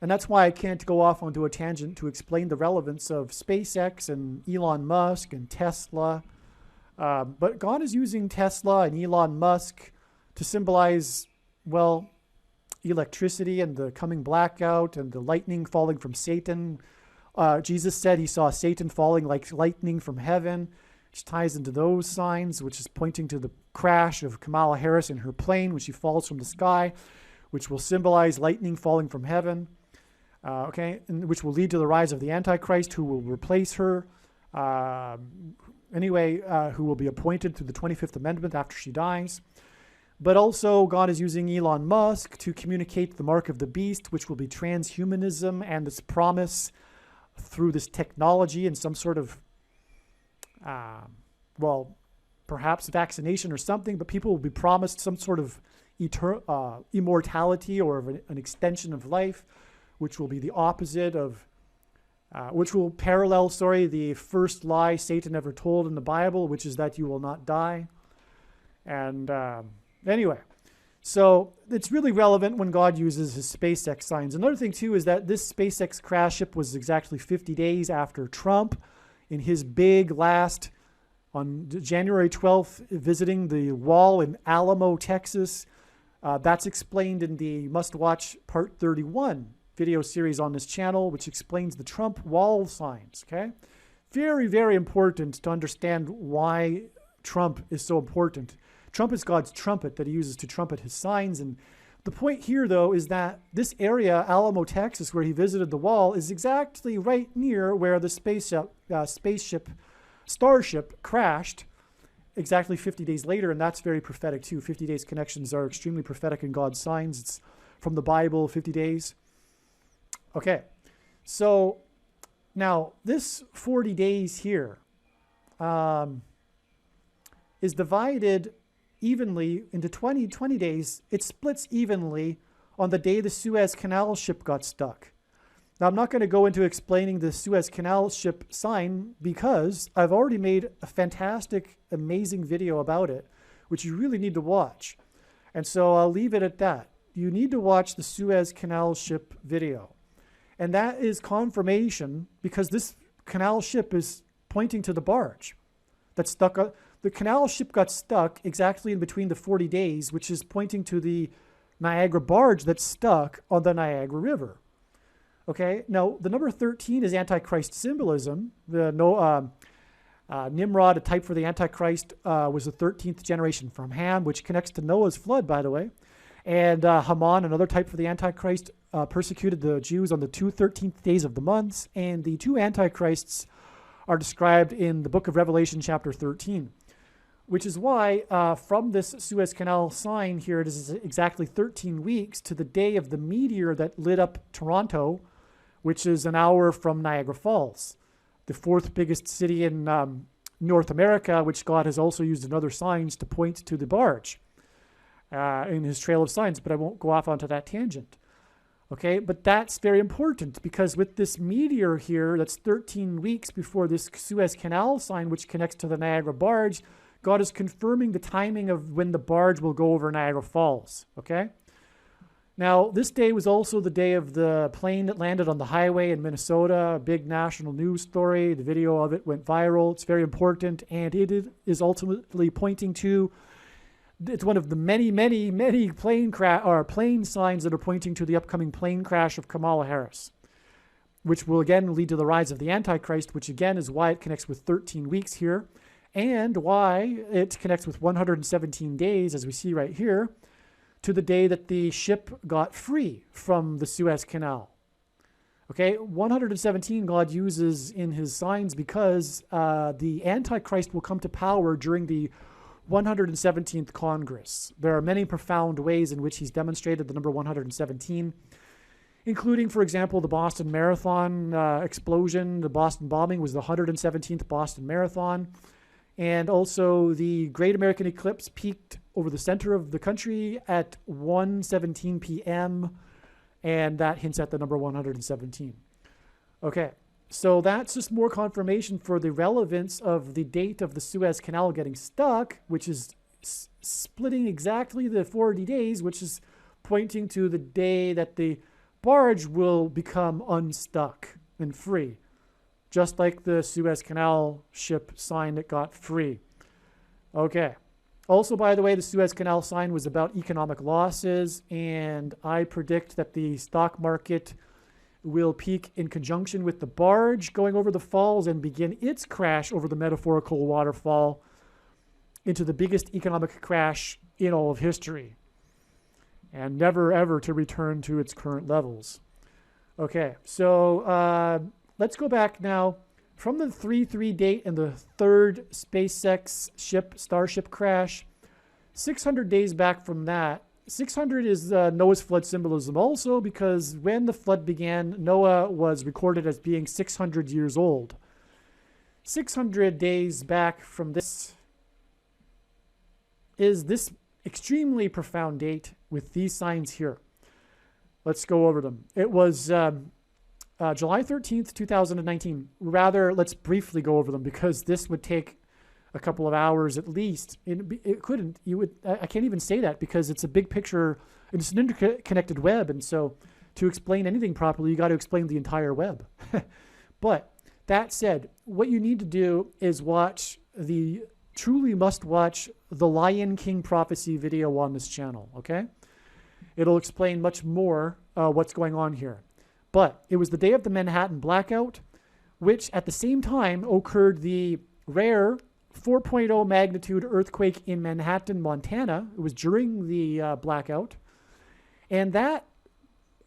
S1: And that's why I can't go off onto a tangent to explain the relevance of SpaceX and Elon Musk and Tesla. But God is using Tesla and Elon Musk to symbolize, well, electricity and the coming blackout and the lightning falling from Satan. Jesus said he saw Satan falling like lightning from heaven, which ties into those signs, which is pointing to the crash of Kamala Harris in her plane when she falls from the sky, which will symbolize lightning falling from heaven, and which will lead to the rise of the Antichrist, who will replace her, who will be appointed through the 25th Amendment after she dies. But also, God is using Elon Musk to communicate the mark of the beast, which will be transhumanism and its promise through this technology and some sort of, perhaps vaccination or something, but people will be promised some sort of immortality or an extension of life, which will be the opposite of, which will parallel, the first lie Satan ever told in the Bible, which is that you will not die. And anyway, so it's really relevant when God uses his SpaceX signs. Another thing, too, is that this SpaceX crash ship was exactly 50 days after Trump, in his big last, on January 12th, visiting the wall in Alamo, Texas. That's explained in the Must Watch Part 31 video series on this channel, which explains the Trump wall signs, okay? Very, very important to understand why Trump is so important. Trump is God's trumpet that he uses to trumpet his signs. And the point here, though, is that this area, Alamo, Texas, where he visited the wall, is exactly right near where the Starship crashed exactly 50 days later. And that's very prophetic, too. 50 days connections are extremely prophetic in God's signs. It's from the Bible, 50 days. Okay, so now this 40 days here is divided evenly into 20 days. It splits evenly on the day the Suez Canal ship got stuck. Now, I'm not going to go into explaining the Suez Canal ship sign because I've already made a fantastic, amazing video about it, which you really need to watch. And so I'll leave it at that. You need to watch the Suez Canal ship video. And that is confirmation, because this canal ship is pointing to the barge that's stuck. The canal ship got stuck exactly in between the 40 days, which is pointing to the Niagara barge that's stuck on the Niagara River. Okay, now the number 13 is Antichrist symbolism. The Nimrod, a type for the Antichrist, was the 13th generation from Ham, which connects to Noah's flood, by the way. And Haman, another type for the Antichrist, persecuted the Jews on the 13th days of the months. And the two Antichrists are described in the book of Revelation, chapter 13, which is why from this Suez Canal sign here, it is exactly 13 weeks to the day of the meteor that lit up Toronto, which is an hour from Niagara Falls, the fourth biggest city in North America, which God has also used in other signs to point to the barge in his trail of signs, but I won't go off onto that tangent. Okay, but that's very important, because with this meteor here, that's 13 weeks before this Suez Canal sign, which connects to the Niagara barge, God is confirming the timing of when the barge will go over Niagara Falls, okay? Now, this day was also the day of the plane that landed on the highway in Minnesota, a big national news story. The video of it went viral. It's very important, and it is ultimately pointing to, it's one of the many, many, many plane signs that are pointing to the upcoming plane crash of Kamala Harris, which will again lead to the rise of the Antichrist, which again is why it connects with 13 weeks here, and why it connects with 117 days, as we see right here, to the day that the ship got free from the Suez Canal. Okay, 117 God uses in his signs because the Antichrist will come to power during the 117th Congress. There are many profound ways in which he's demonstrated the number 117, including, for example, the Boston Marathon explosion. The Boston bombing was the 117th Boston Marathon. And also the Great American Eclipse peaked over the center of the country at 1:17 p.m. And that hints at the number 117. Okay, so that's just more confirmation for the relevance of the date of the Suez Canal getting stuck, which is splitting exactly the 40 days, which is pointing to the day that the barge will become unstuck and free, just like the Suez Canal ship sign that got free. Okay. Also, by the way, the Suez Canal sign was about economic losses, and I predict that the stock market will peak in conjunction with the barge going over the falls and begin its crash over the metaphorical waterfall into the biggest economic crash in all of history. and never ever to return to its current levels. Okay, so let's go back now from the 3/3 date and the third SpaceX Starship crash. 600 days back from that. 600 is Noah's flood symbolism also, because when the flood began, Noah was recorded as being 600 years old. 600 days back from this is this extremely profound date with these signs here. Let's go over them. It was July 13th, 2019. Rather, let's briefly go over them because this would take a couple of hours at least. It couldn't. I can't even say that because it's a big picture and it's an interconnected web. And so to explain anything properly, you got to explain the entire web. But that said, what you need to do is truly must watch the Lion King prophecy video on this channel, okay? It'll explain much more what's going on here. But it was the day of the Manhattan blackout, which at the same time occurred the rare 4.0 magnitude earthquake in Manhattan, Montana. It was during the blackout. And that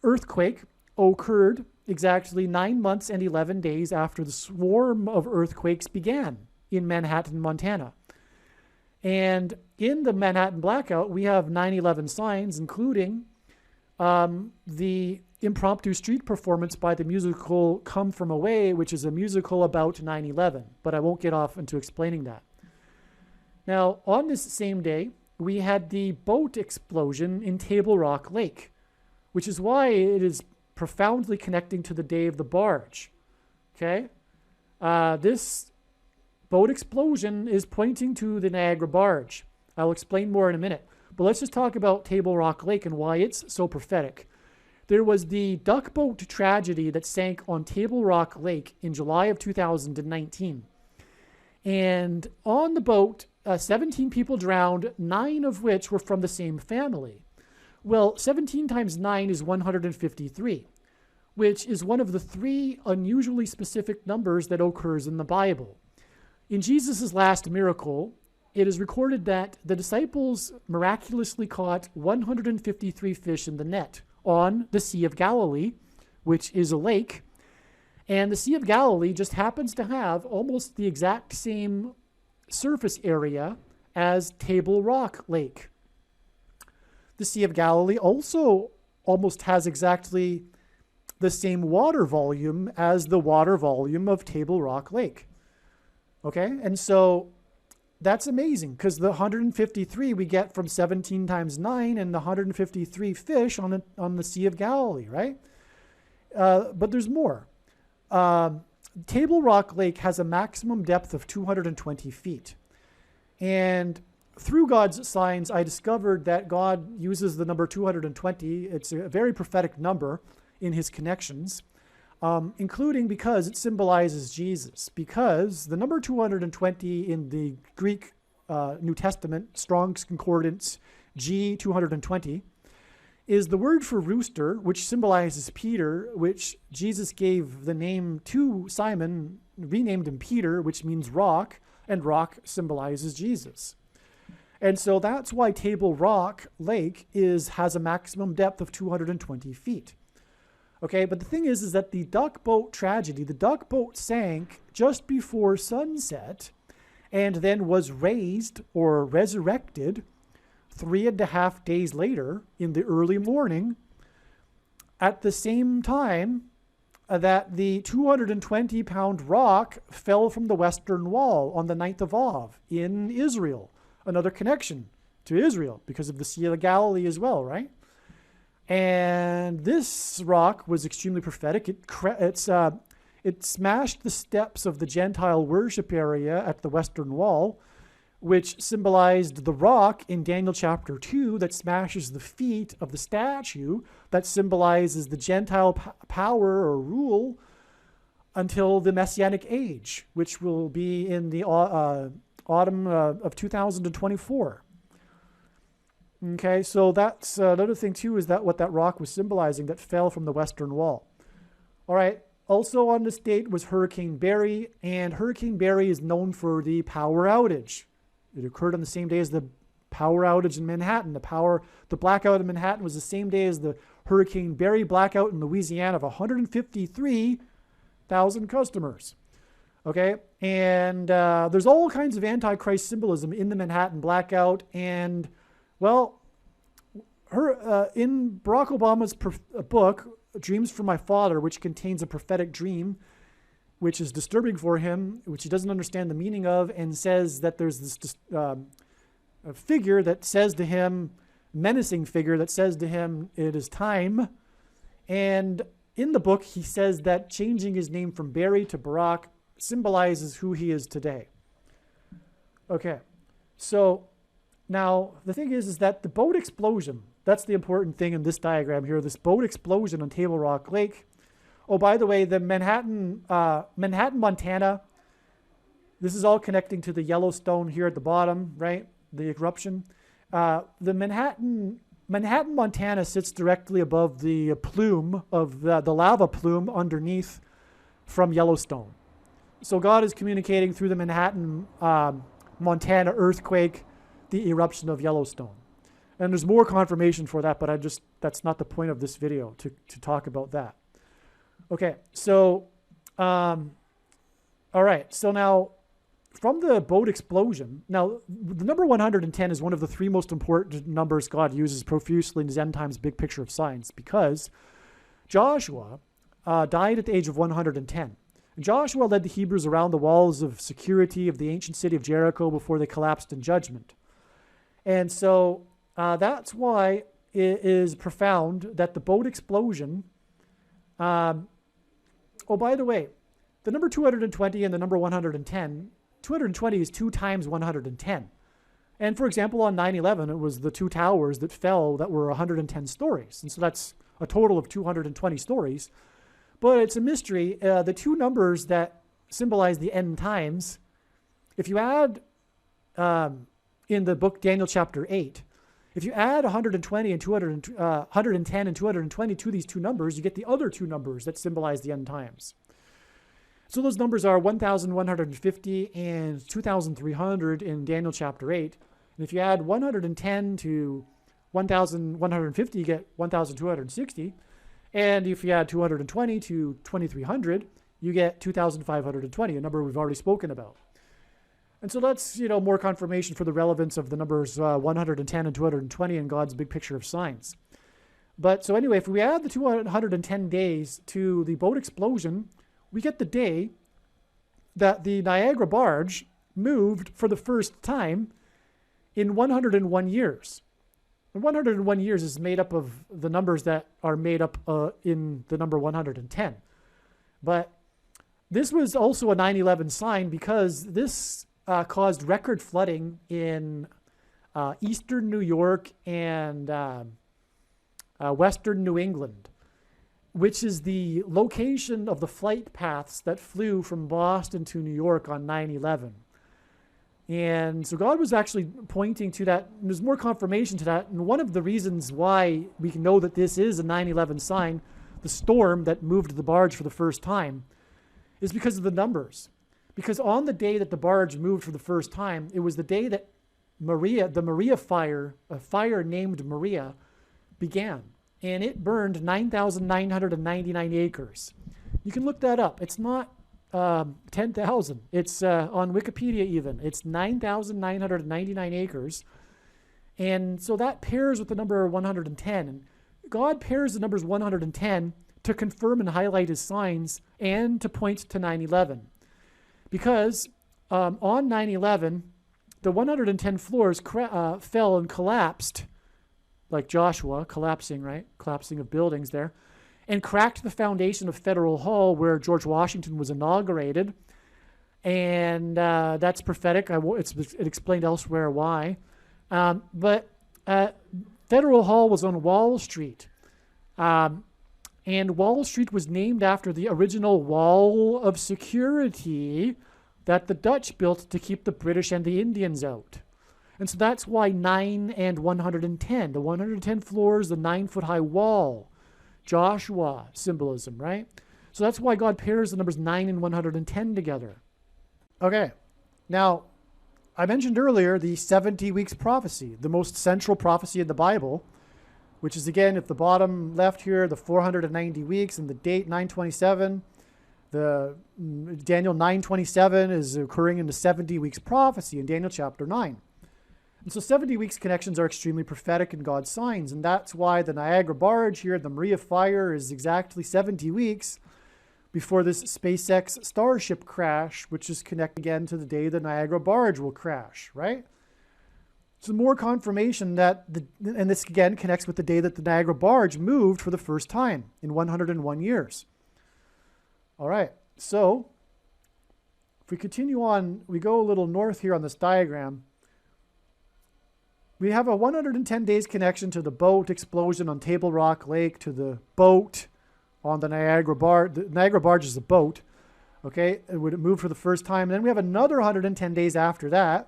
S1: earthquake occurred exactly 9 months and 11 days after the swarm of earthquakes began in Manhattan, Montana. And in the Manhattan blackout, we have 9/11 signs, including the impromptu street performance by the musical Come From Away, which is a musical about 9/11, but I won't get off into explaining that. Now, on this same day, we had the boat explosion in Table Rock Lake, which is why it is profoundly connecting to the day of the barge. Okay? This boat explosion is pointing to the Niagara barge. I'll explain more in a minute. But let's just talk about Table Rock Lake and why it's so prophetic. There was the duck boat tragedy that sank on Table Rock Lake in July of 2019. And on the boat, 17 people drowned, 9 of which were from the same family. Well, 17 times 9 is 153, which is one of the 3 unusually specific numbers that occurs in the Bible. In Jesus' last miracle, it is recorded that the disciples miraculously caught 153 fish in the net on the Sea of Galilee, which is a lake. And the Sea of Galilee just happens to have almost the exact same surface area as Table Rock Lake. The Sea of Galilee also almost has exactly the same water volume as the water volume of Table Rock Lake. Okay, and so that's amazing because the 153 we get from 17 times 9 and the 153 fish on the Sea of Galilee, right? But there's more. Table Rock Lake has a maximum depth of 220 feet. And through God's signs, I discovered that God uses the number 220. It's a very prophetic number in his connections, including because it symbolizes Jesus. Because the number 220 in the Greek New Testament, Strong's Concordance G220, is the word for rooster, which symbolizes Peter, which Jesus gave the name to Simon, renamed him Peter, which means rock, and rock symbolizes Jesus. And so that's why Table Rock Lake has a maximum depth of 220 feet. Okay, but the thing is that the duck boat tragedy, the duck boat sank just before sunset and then was raised or resurrected 3.5 days later in the early morning at the same time that the 220-pound rock fell from the Western Wall on the 9th of Av in Israel. Another connection to Israel because of the Sea of Galilee as well, right? And this rock was extremely prophetic. It smashed the steps of the Gentile worship area at the Western Wall, which symbolized the rock in Daniel chapter 2 that smashes the feet of the statue that symbolizes the Gentile power or rule until the Messianic age, which will be in the autumn of 2024. Okay, so that's another thing too, is that what that rock was symbolizing that fell from the Western Wall. All right, also on this date was Hurricane Barry, and Hurricane Barry is known for the power outage. It occurred on the same day as the power outage in Manhattan. The blackout in Manhattan was the same day as the Hurricane Barry blackout in Louisiana of 153,000 customers. Okay, and there's all kinds of Antichrist symbolism in the Manhattan blackout. And, well, in Barack Obama's book, Dreams from My Father, which contains a prophetic dream, which is disturbing for him, which he doesn't understand the meaning of, and says that there's this a figure that says to him, menacing figure that says to him, it is time. And in the book, he says that changing his name from Barry to Barack symbolizes who he is today. Okay, so now the thing is that the boat explosion, that's the important thing in this diagram here, this boat explosion on Table Rock Lake. Oh, by the way, the Manhattan, Montana, this is all connecting to the Yellowstone here at the bottom, right? The eruption. The Manhattan, Montana sits directly above the plume of the lava plume underneath from Yellowstone. So God is communicating through the Manhattan, Montana earthquake, the eruption of Yellowstone. And there's more confirmation for that, but that's not the point of this video, to talk about that. Okay, so, all right, so now from the boat explosion, now the number 110 is one of the three most important numbers God uses profusely in his end times big picture of signs, because Joshua died at the age of 110. And Joshua led the Hebrews around the walls of security of the ancient city of Jericho before they collapsed in judgment. And so that's why it is profound that the boat explosion, oh, by the way, the number 220 and the number 110, 220 is 2 times 110. And for example, on 9/11, it was the 2 towers that fell that were 110 stories. And so that's a total of 220 stories. But it's a mystery. The two numbers that symbolize the end times, if you add, in the book Daniel chapter 8, if you add 120 and 110 and 220 to these two numbers, you get the other two numbers that symbolize the end times. So those numbers are 1,150 and 2,300 in Daniel chapter 8. And if you add 110 to 1,150, you get 1,260. And if you add 220 to 2,300, you get 2,520, a number we've already spoken about. And so that's, more confirmation for the relevance of the numbers 110 and 220 in God's big picture of signs. But so anyway, if we add the 210 days to the boat explosion, we get the day that the Niagara barge moved for the first time in 101 years. And 101 years is made up of the numbers that are made up in the number 110. But this was also a 9/11 sign, because this caused record flooding in eastern New York and western New England, which is the location of the flight paths that flew from Boston to New York on 9/11. And so God was actually pointing to that. There's more confirmation to that. And one of the reasons why we can know that this is a 9/11 sign, the storm that moved the barge for the first time, is because of the numbers. Because on the day that the barge moved for the first time, it was the day that the Maria fire, a fire named Maria, began. And it burned 9,999 acres. You can look that up. It's not 10,000. It's on Wikipedia even. It's 9,999 acres. And so that pairs with the number 110. And God pairs the numbers 110 to confirm and highlight his signs and to point to 9/11. Because on 9/11, the 110 floors fell and collapsed, like Joshua, collapsing, right? Collapsing of buildings there. And cracked the foundation of Federal Hall where George Washington was inaugurated. And that's prophetic. It explained elsewhere why. But Federal Hall was on Wall Street. And Wall Street was named after the original wall of security that the Dutch built to keep the British and the Indians out. And so that's why 9 and 110, the 110 floors, the 9-foot-high wall, Joshua symbolism, right? So that's why God pairs the numbers 9 and 110 together. Okay, now I mentioned earlier the 70 weeks prophecy, the most central prophecy in the Bible, which is, again, at the bottom left here, the 490 weeks, and the date 927. The Daniel 9:27 is occurring in the 70 weeks prophecy in Daniel chapter 9. And so 70 weeks connections are extremely prophetic in God's signs, and that's why the Niagara barge here, the Maria fire, is exactly 70 weeks before this SpaceX Starship crash, which is connected again to the day the Niagara barge will crash, right? So more confirmation that, and this again connects with the day that the Niagara barge moved for the first time in 101 years. All right, so if we continue on, we go a little north here on this diagram. We have a 110 days connection to the boat explosion on Table Rock Lake, to the boat on the Niagara barge. The Niagara barge is a boat, okay? It would move for the first time. And then we have another 110 days after that.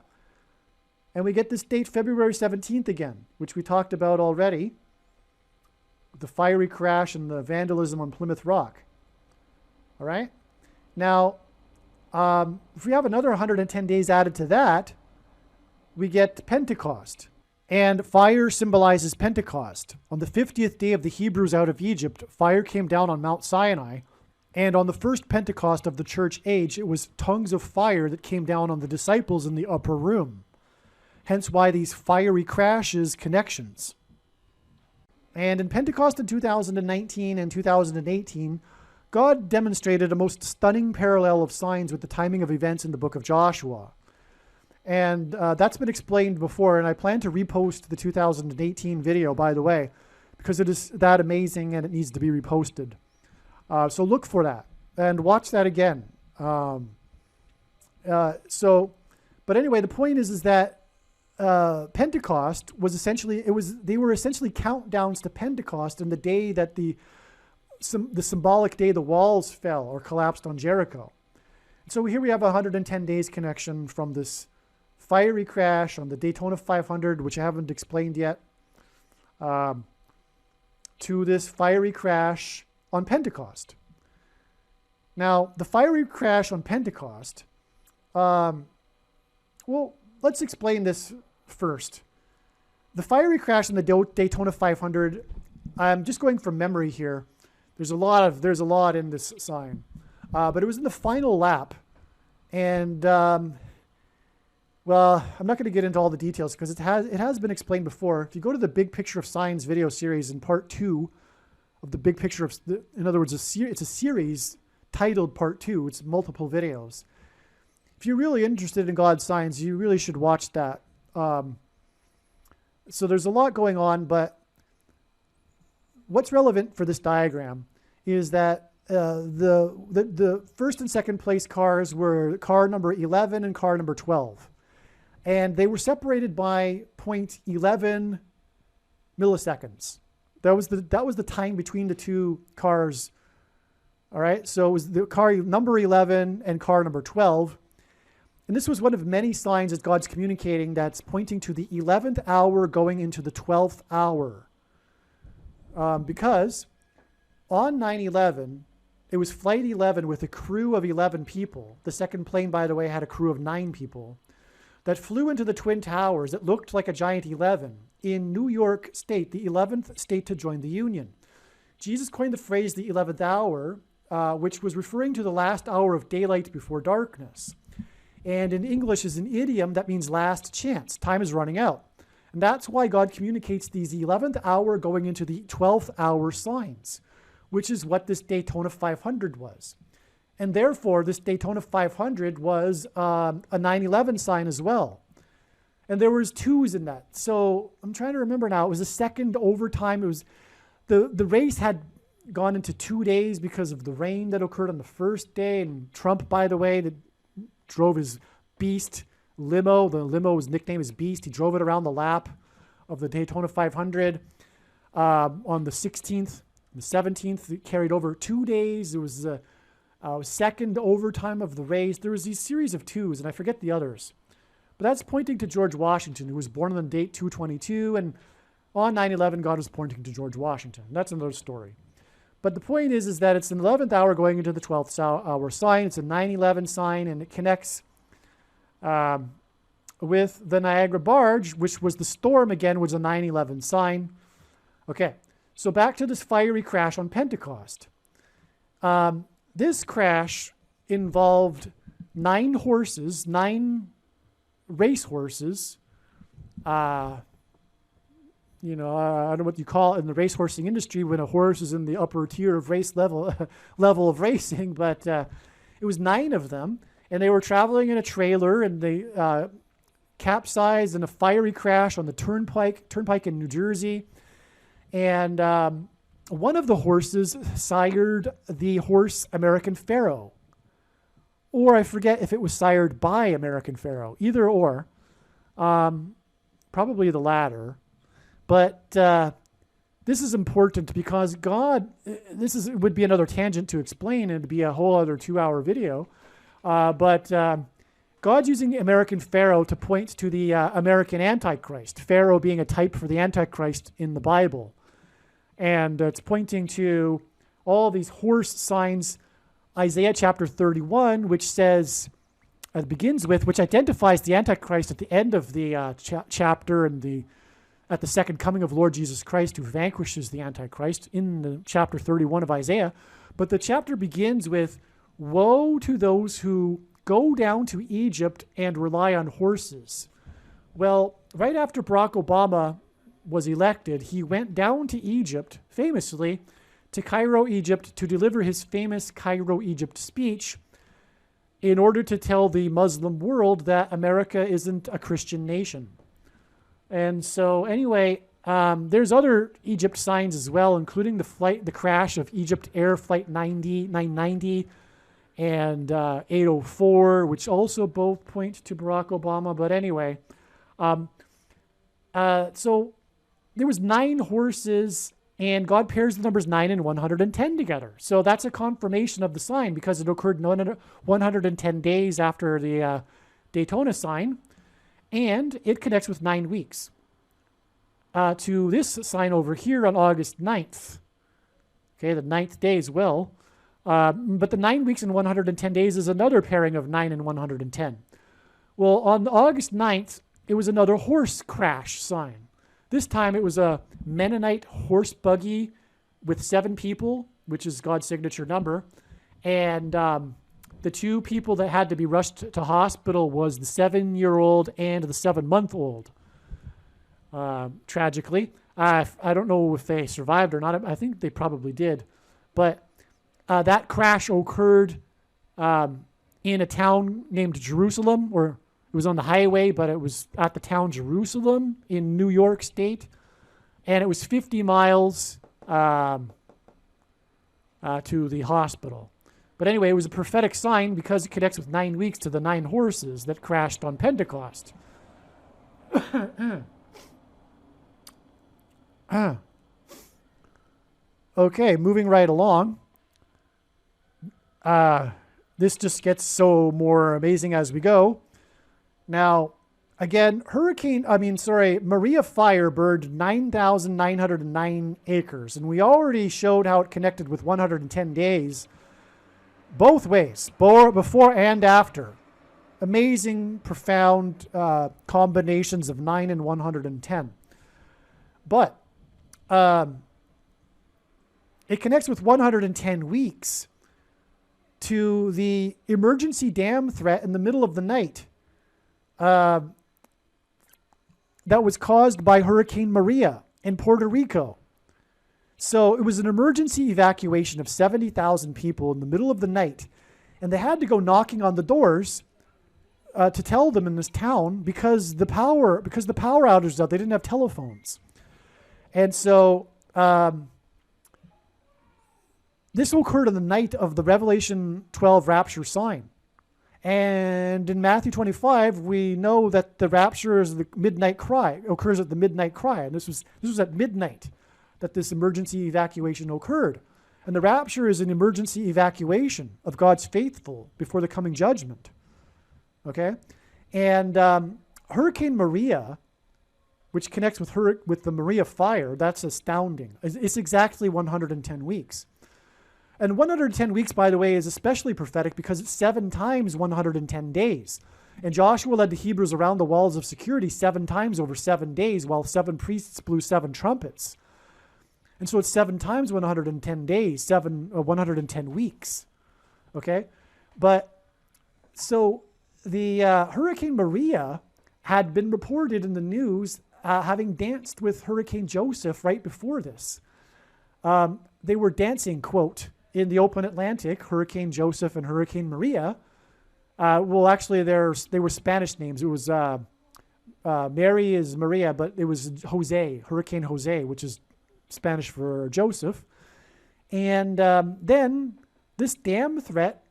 S1: And we get this date, February 17th again, which we talked about already. The fiery crash and the vandalism on Plymouth Rock. All right? Now, if we have another 110 days added to that, we get Pentecost. And fire symbolizes Pentecost. On the 50th day of the Hebrews out of Egypt, fire came down on Mount Sinai. And on the first Pentecost of the church age, it was tongues of fire that came down on the disciples in the upper room. Hence why these fiery crashes connections. And in Pentecost in 2019 and 2018, God demonstrated a most stunning parallel of signs with the timing of events in the book of Joshua. And that's been explained before, and I plan to repost the 2018 video, by the way, because it is that amazing and it needs to be reposted. So look for that and watch that again. But anyway, the point is that Pentecost was essentially, they were essentially countdowns to Pentecost and the day that the symbolic day the walls fell or collapsed on Jericho. So here we have a 110 days connection from this fiery crash on the Daytona 500, which I haven't explained yet, to this fiery crash on Pentecost. Now, the fiery crash on Pentecost, well, let's explain this first. The fiery crash on the Daytona 500, I'm just going from memory here. There's a lot in this sign, but it was in the final lap, and well, I'm not going to get into all the details because it has been explained before. If you go to the Big Picture of Signs video series in part 2 of the Big Picture of, in other words, it's a series titled Part 2. It's multiple videos. If you're really interested in God's signs, you really should watch that. So there's a lot going on, but what's relevant for this diagram is that the first and second place cars were car number 11 and car number 12. And they were separated by 0.11 milliseconds. That was the time between the two cars. All right, so it was the car number 11 and car number 12. And this was one of many signs that God's communicating that's pointing to the 11th hour going into the 12th hour. Because on 9/11, it was Flight 11 with a crew of 11 people. The second plane, by the way, had a crew of 9 people that flew into the Twin Towers that looked like a giant 11 in New York State, the 11th state to join the Union. Jesus coined the phrase the 11th hour, which was referring to the last hour of daylight before darkness. And in English is an idiom that means last chance. Time is running out. And that's why God communicates these 11th hour going into the 12th hour signs, which is what this Daytona 500 was. And therefore, this Daytona 500 was a 9/11 sign as well. And there was 2s in that. So I'm trying to remember now. It was a second overtime. It was the race had gone into 2 days because of the rain that occurred on the first day. And Trump, by the way, that drove his Beast limo. The limo was nicknamed as Beast. He drove it around the lap of the Daytona 500 on the 16th. The 17th, it carried over 2 days. It was a second overtime of the race. There was these series of 2s, and I forget the others. But that's pointing to George Washington, who was born on the date 2/22, and on 9/11, God was pointing to George Washington. That's another story. But the point is that it's an 11th hour going into the 12th hour sign. It's a 9/11 sign, and it connects with the Niagara barge, which was the storm again, was a 9/11 sign. Okay, so back to this fiery crash on Pentecost. This crash involved 9 horses, 9 race horses. I don't know what you call it in the racehorsing industry when a horse is in the upper tier of race level of racing, but it was 9 of them, and they were traveling in a trailer, and they capsized in a fiery crash on the turnpike in New Jersey. And one of the horses sired the horse American Pharoah, or I forget if it was sired by American Pharoah, either or, probably the latter. But this is important because God, would be another tangent to explain, and it'd be a whole other 2-hour video. But God's using American Pharoah to point to the American Antichrist, Pharaoh being a type for the Antichrist in the Bible. And it's pointing to all these horse signs. Isaiah chapter 31, which says, begins with, which identifies the Antichrist at the end of the chapter and at the second coming of Lord Jesus Christ, who vanquishes the Antichrist in the chapter 31 of Isaiah. But the chapter begins with, woe to those who go down to Egypt and rely on horses. Well, right after Barack Obama was elected, he went down to Egypt, famously, to Cairo, Egypt, to deliver his famous Cairo, Egypt speech in order to tell the Muslim world that America isn't a Christian nation. And so anyway, there's other Egypt signs as well, including the crash of Egypt Air Flight 990 and 804, which also both point to Barack Obama. But anyway, so there was 9 horses, and God pairs the numbers 9 and 110 together. So that's a confirmation of the sign because it occurred 110 days after the Daytona sign, and it connects with 9 weeks to this sign over here on August 9th. Okay, the 9th day as well. But the 9 weeks and 110 days is another pairing of 9 and 110. Well, on August 9th, it was another horse crash sign. This time it was a Mennonite horse buggy with 7 people, which is God's signature number. And the 2 people that had to be rushed to hospital was the 7-year-old and the 7-month-old. Tragically. I don't know if they survived or not. I think they probably did. But that crash occurred in a town named Jerusalem, or it was on the highway, but it was at the town Jerusalem in New York State. And it was 50 miles to the hospital. But anyway, it was a prophetic sign because it connects with 9 weeks to the 9 horses that crashed on Pentecost. Okay, moving right along. This just gets so more amazing as we go. Now, again, Maria fire burned 9,909 acres, and we already showed how it connected with 110 days, both ways, before and after. Amazing, profound combinations of 9 and 110. But it connects with 110 weeks to the emergency dam threat in the middle of the night that was caused by Hurricane Maria in Puerto Rico. So it was an emergency evacuation of 70,000 people in the middle of the night, and they had to go knocking on the doors to tell them in this town because the power outage was out. They didn't have telephones. And so this occurred on the night of the Revelation 12 rapture sign. And in Matthew 25, we know that the rapture is the midnight cry, occurs at the midnight cry. And this was at midnight that this emergency evacuation occurred. And the rapture is an emergency evacuation of God's faithful before the coming judgment. Okay? And Hurricane Maria, which connects with the Maria fire, that's astounding. It's exactly 110 weeks. And 110 weeks, by the way, is especially prophetic because it's 7 times 110 days. And Joshua led the Hebrews around the walls of security 7 times over 7 days, while 7 priests blew 7 trumpets. And so it's 7 times 110 days, 110 weeks. Okay? But so the Hurricane Maria had been reported in the news having danced with Hurricane Joseph right before this. They were dancing, quote, in the open Atlantic, Hurricane Joseph and Hurricane Maria. Well, actually, they were Spanish names. It was Mary is Maria, but it was Jose, Hurricane Jose, which is Spanish for Joseph. And then this dam threat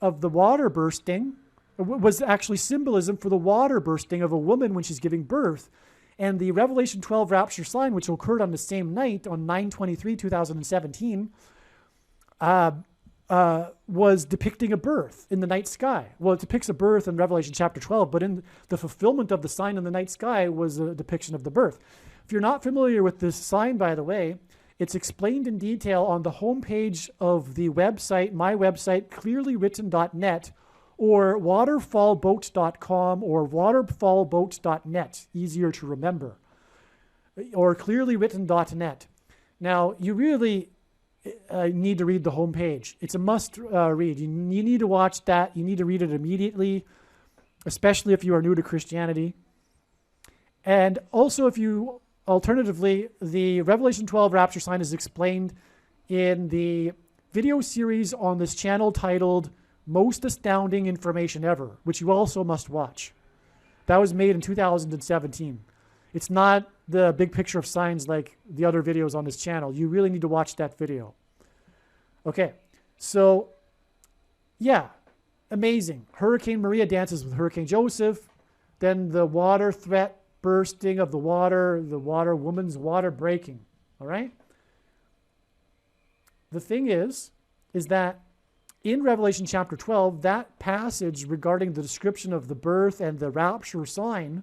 S1: of the water bursting was actually symbolism for the water bursting of a woman when she's giving birth. And the Revelation 12 rapture sign, which occurred on the same night, on 9/23/2017, was depicting a birth in the night sky. Well, it depicts a birth in Revelation chapter 12, but in the fulfillment of the sign in the night sky was a depiction of the birth. If you're not familiar with this sign, by the way, it's explained in detail on the homepage of the website, my website, clearlywritten.net, or waterfallboat.com or waterfallboat.net, easier to remember, or clearlywritten.net. Now, you really need to read the homepage. It's a must read. You need to watch that. You need to read it immediately, especially if you are new to Christianity. And also, alternatively, the Revelation 12 rapture sign is explained in the video series on this channel titled Most Astounding Information Ever, which you also must watch. That was made in 2017. It's not the big picture of signs like the other videos on this channel. You really need to watch that video. Okay, so yeah, amazing. Hurricane Maria dances with Hurricane Joseph. Then the water threat, bursting of the woman's water breaking. All right? The thing is that in Revelation chapter 12, that passage regarding the description of the birth and the rapture sign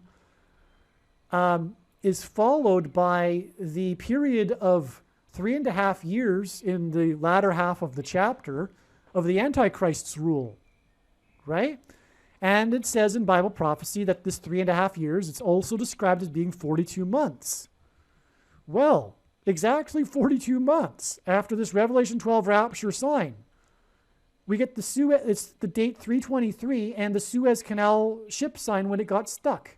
S1: is followed by the period of 3.5 years in the latter half of the chapter of the Antichrist's rule, right? And it says in Bible prophecy that this 3.5 years, it's also described as being 42 months. Well, exactly 42 months after this Revelation 12 rapture sign, we get it's the date 323 and the Suez Canal ship sign when it got stuck.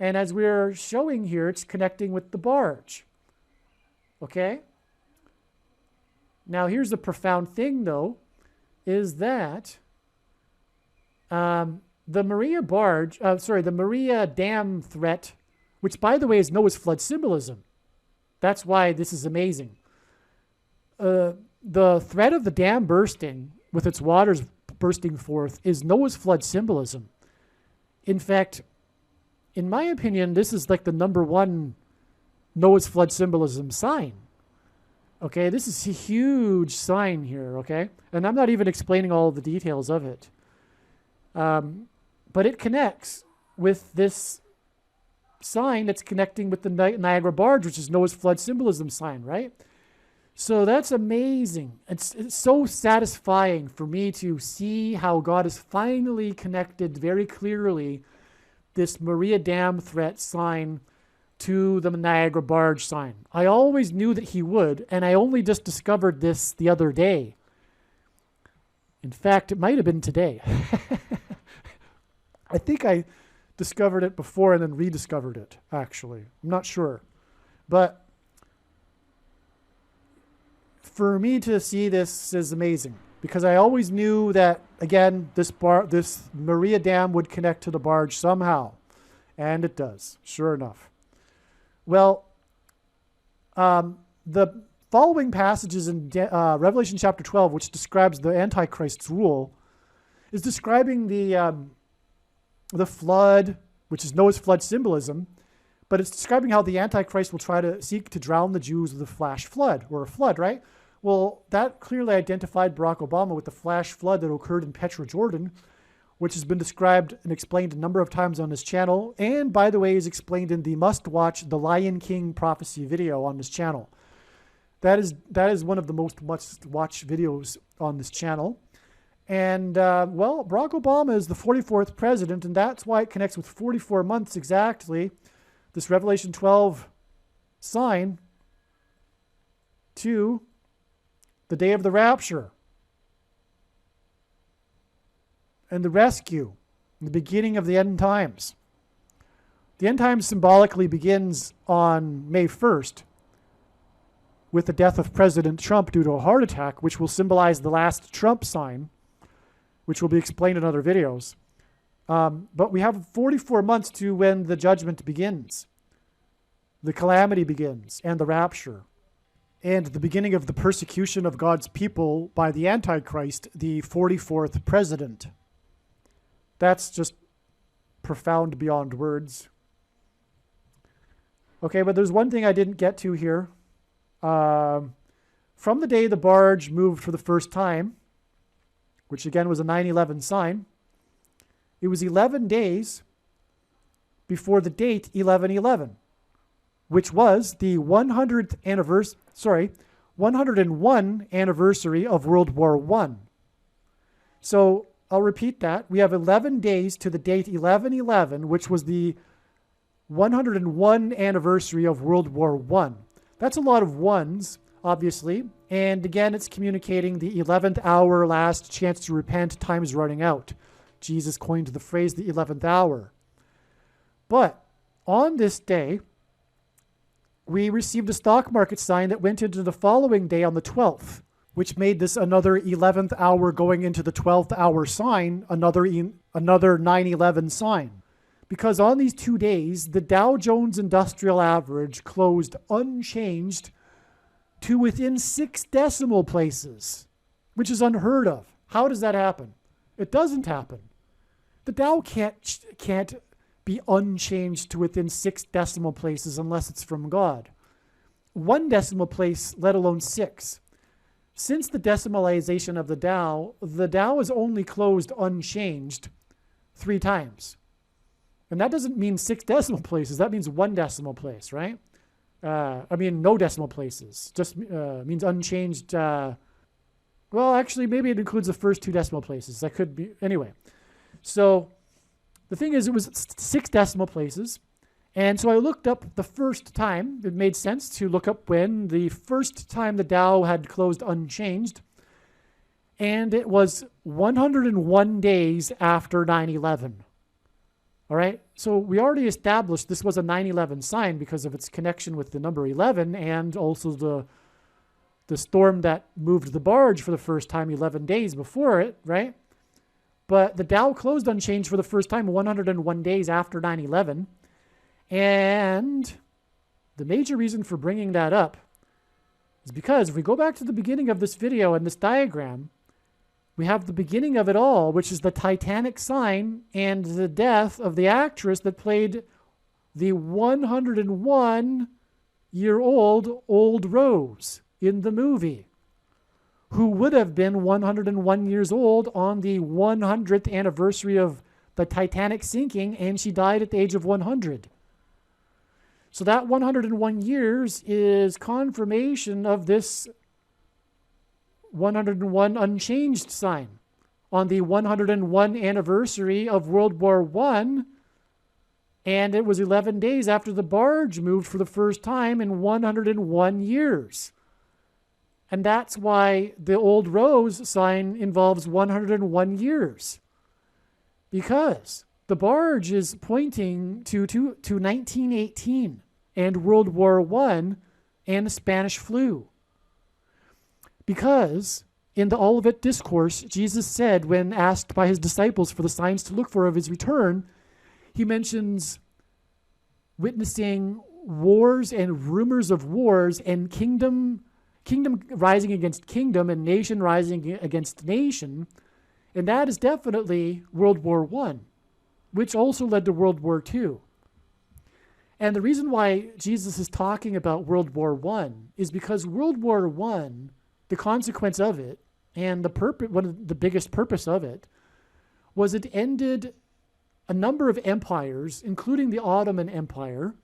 S1: And as we're showing here, it's connecting with the barge. Okay? Now, here's the profound thing, though, is that the Maria Dam threat, which, by the way, is Noah's flood symbolism. That's why this is amazing. The threat of the dam bursting, with its waters bursting forth, is Noah's flood symbolism. In fact, in my opinion, this is like the #1 Noah's flood symbolism sign. Okay, this is a huge sign here, okay? And I'm not even explaining all the details of it. But it connects with this sign that's connecting with the Niagara barge, which is Noah's flood symbolism sign, right? So that's amazing. It's so satisfying for me to see how God has finally connected very clearly this Maria Dam threat sign to the Niagara barge sign. I always knew that he would, and I only just discovered this the other day. In fact, it might have been today. I think I discovered it before and then rediscovered it, actually. I'm not sure. But for me to see this is amazing, because I always knew that, again, this Maria Dam would connect to the barge somehow. And it does, sure enough. Well, the following passages in Revelation chapter 12, which describes the Antichrist's rule, is describing the flood, which is Noah's flood symbolism, but it's describing how the Antichrist will try to seek to drown the Jews with a flash flood, or a flood, right? Well, that clearly identified Barack Obama with the flash flood that occurred in Petra, Jordan, which has been described and explained a number of times on this channel, and, by the way, is explained in the must-watch The Lion King prophecy video on this channel. That is one of the most must-watch videos on this channel. And, well, Barack Obama is the 44th president, and that's why it connects with 44 months exactly, this Revelation 12 sign, to the day of the rapture and the rescue, the beginning of the end times. The end times symbolically begins on May 1st with the death of President Trump due to a heart attack, which will symbolize the last Trump sign, which will be explained in other videos. But we have 44 months to when the judgment begins, the calamity begins, and the rapture, and the beginning of the persecution of God's people by the Antichrist, the 44th president. That's just profound beyond words. Okay, but there's one thing I didn't get to here. From the day the barge moved for the first time, which again was a 9/11 sign, it was 11 days before the date 11/11, which was the 101st anniversary of World War I. So I'll repeat that. We have 11 days to the date 11/11, which was the 101 anniversary of World War I. That's a lot of ones, obviously. And again, it's communicating the 11th hour, last chance to repent, time's running out. Jesus coined the phrase the 11th hour. But on this day, we received a stock market sign that went into the following day on the 12th, which made this another 11th hour going into the 12th hour sign, another 9/11 sign. Because on these 2 days, the Dow Jones Industrial Average closed unchanged to within 6 decimal places, which is unheard of. How does that happen? It doesn't happen. The Dow can't be unchanged to within 6 decimal places unless it's from God. 1 decimal place, let alone 6. Since the decimalization of the Dow is only closed unchanged 3 times. And that doesn't mean 6 decimal places. That means 1 decimal place, right? No decimal places. Just means unchanged. Well, actually, maybe it includes the first 2 decimal places. That could be. Anyway. So the thing is, it was 6 decimal places. And so I looked up the first time. It made sense to look up when the first time the Dow had closed unchanged. And it was 101 days after 9/11. All right, so we already established this was a 9/11 sign because of its connection with the number 11 and also the storm that moved the barge for the first time 11 days before it, right? But the Dow closed unchanged for the first time 101 days after 9/11. And the major reason for bringing that up is because if we go back to the beginning of this video and this diagram, we have the beginning of it all, which is the Titanic sign and the death of the actress that played the 101-year-old Old Rose in the movie, who would have been 101 years old on the 100th anniversary of the Titanic sinking, and she died at the age of 100. So that 101 years is confirmation of this 101 unchanged sign on the 101 anniversary of World War I, and it was 11 days after the barge moved for the first time in 101 years. And that's why the Old Rose sign involves 101 years, because the barge is pointing to 1918 and World War I and the Spanish flu. Because in the Olivet Discourse, Jesus said, when asked by his disciples for the signs to look for of his return, he mentions witnessing wars and rumors of wars and kingdom rising against kingdom and nation rising against nation. And that is definitely World War I, which also led to World War II. And the reason why Jesus is talking about World War I is because World War I, the consequence of it, and one of the biggest purpose of it, was it ended a number of empires, including the Ottoman Empire.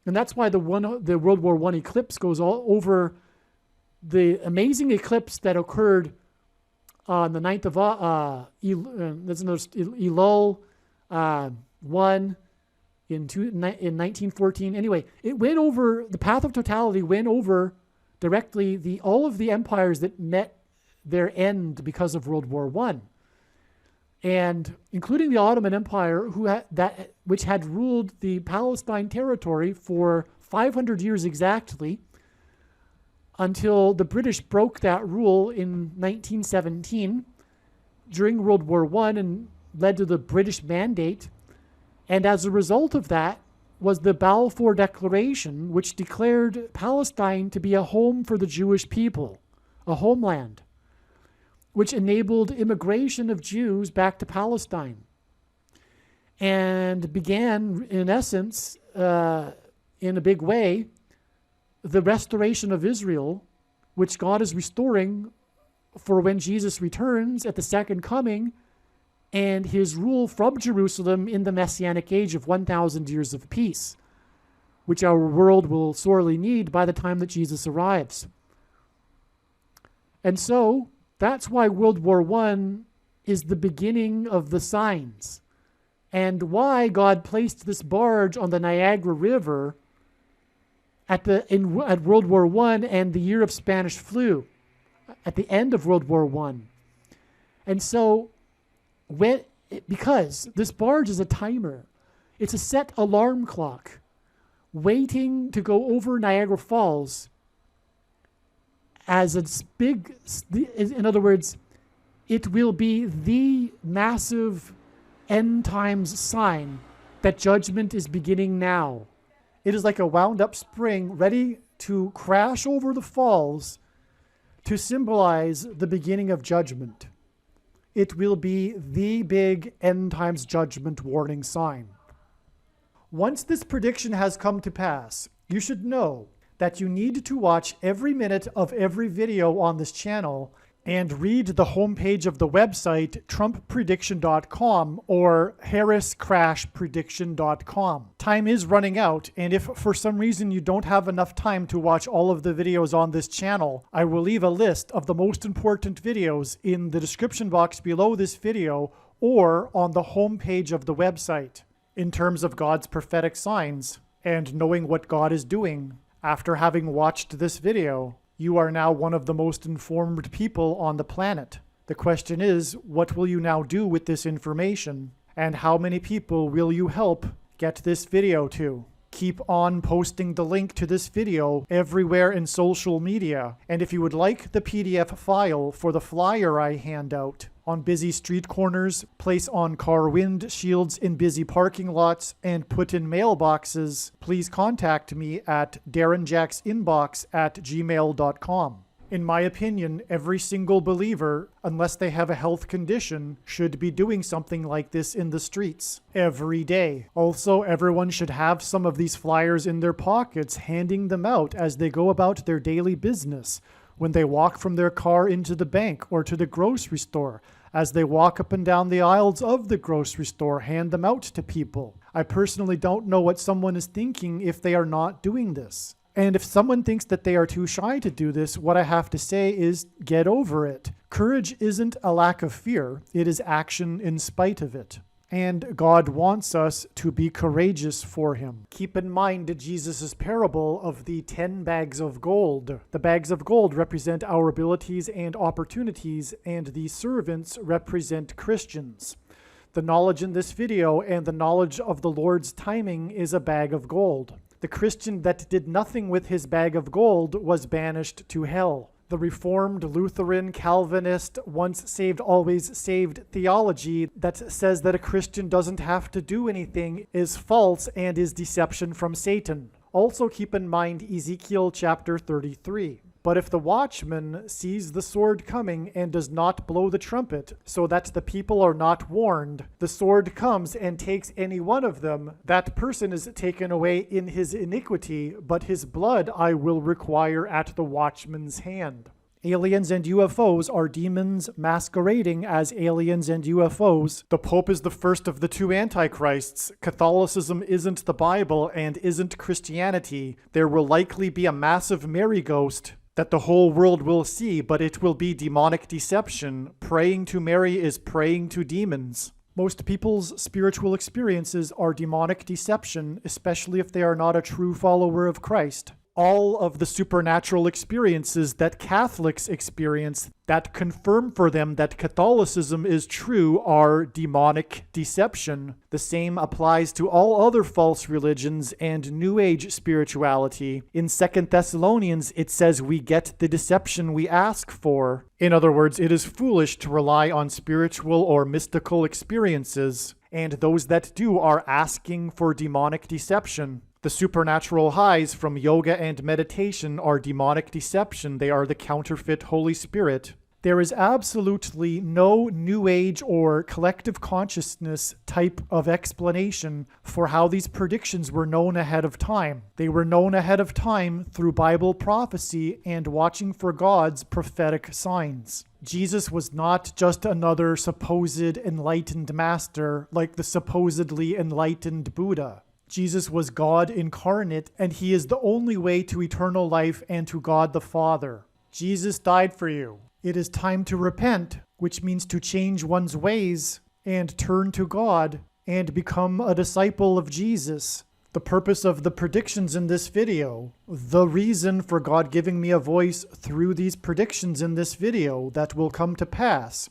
S1: And that's why the World War I eclipse goes all over the amazing eclipse that occurred on the 9th of Elul 1 in 1914. Anyway, it went over, the path of totality went over directly all of the empires that met their end because of World War I. And including the Ottoman Empire, which had ruled the Palestine territory for 500 years exactly, until the British broke that rule in 1917 during World War I and led to the British Mandate. And as a result of that was the Balfour Declaration, which declared Palestine to be a home for the Jewish people, a homeland, which enabled immigration of Jews back to Palestine and began, in essence, in a big way, the restoration of Israel, which God is restoring for when Jesus returns at the second coming and his rule from Jerusalem in the Messianic age of 1,000 years of peace, which our world will sorely need by the time that Jesus arrives. And so that's why World War I is the beginning of the signs, and why God placed this barge on the Niagara River at World War I and the year of Spanish flu, at the end of World War I. And so, because this barge is a timer, it's a set alarm clock waiting to go over Niagara Falls as a big, in other words, it will be the massive end times sign that judgment is beginning now. It is like a wound up spring ready to crash over the falls to symbolize the beginning of judgment. It will be the big end times judgment warning sign. Once this prediction has come to pass, you should know that you need to watch every minute of every video on this channel and read the homepage of the website trumpprediction.com or harriscrashprediction.com. Time is running out, and if for some reason you don't have enough time to watch all of the videos on this channel, I will leave a list of the most important videos in the description box below this video or on the homepage of the website. In terms of God's prophetic signs and knowing what God is doing, after having watched this video, you are now one of the most informed people on the planet. The question is, what will you now do with this information? And how many people will you help get this video to? Keep on posting the link to this video everywhere in social media. And if you would like the PDF file for the flyer I hand out on busy street corners, place on car windshields in busy parking lots, and put in mailboxes, please contact me at darrenjacksinbox@gmail.com. In my opinion, every single believer, unless they have a health condition, should be doing something like this in the streets every day. Also, everyone should have some of these flyers in their pockets, handing them out as they go about their daily business, when they walk from their car into the bank or to the grocery store. As they walk up and down the aisles of the grocery store, hand them out to people. I personally don't know what someone is thinking if they are not doing this. And if someone thinks that they are too shy to do this, what I have to say is get over it. Courage isn't a lack of fear. It is action in spite of it. And God wants us to be courageous for him. Keep in mind Jesus' parable of the 10 bags of gold. The bags of gold represent our abilities and opportunities, and the servants represent Christians. The knowledge in this video and the knowledge of the Lord's timing is a bag of gold. The Christian that did nothing with his bag of gold was banished to hell. The Reformed, Lutheran, Calvinist, once saved, always saved theology that says that a Christian doesn't have to do anything is false and is deception from Satan. Also keep in mind Ezekiel chapter 33. But if the watchman sees the sword coming and does not blow the trumpet, so that the people are not warned, the sword comes and takes any one of them, that person is taken away in his iniquity, but his blood I will require at the watchman's hand. Aliens and UFOs are demons masquerading as aliens and UFOs. The Pope is the first of the two antichrists. Catholicism isn't the Bible and isn't Christianity. There will likely be a massive Mary ghost. that the whole world will see, but it will be demonic deception. Praying to Mary is praying to demons. Most people's spiritual experiences are demonic deception, especially if they are not a true follower of Christ. All of the supernatural experiences that Catholics experience that confirm for them that Catholicism is true are demonic deception. The same applies to all other false religions and New Age spirituality. In 2 Thessalonians, it says we get the deception we ask for. In other words, it is foolish to rely on spiritual or mystical experiences, and those that do are asking for demonic deception. The supernatural highs from yoga and meditation are demonic deception. They are the counterfeit Holy Spirit. There is absolutely no New Age or collective consciousness type of explanation for how these predictions were known ahead of time. They were known ahead of time through Bible prophecy and watching for God's prophetic signs. Jesus was not just another supposed enlightened master like the supposedly enlightened Buddha. Jesus was God incarnate, and he is the only way to eternal life and to God the Father. Jesus died for you. It is time to repent, which means to change one's ways and turn to God and become a disciple of Jesus. The purpose of the predictions in this video, the reason for God giving me a voice through these predictions in this video that will come to pass,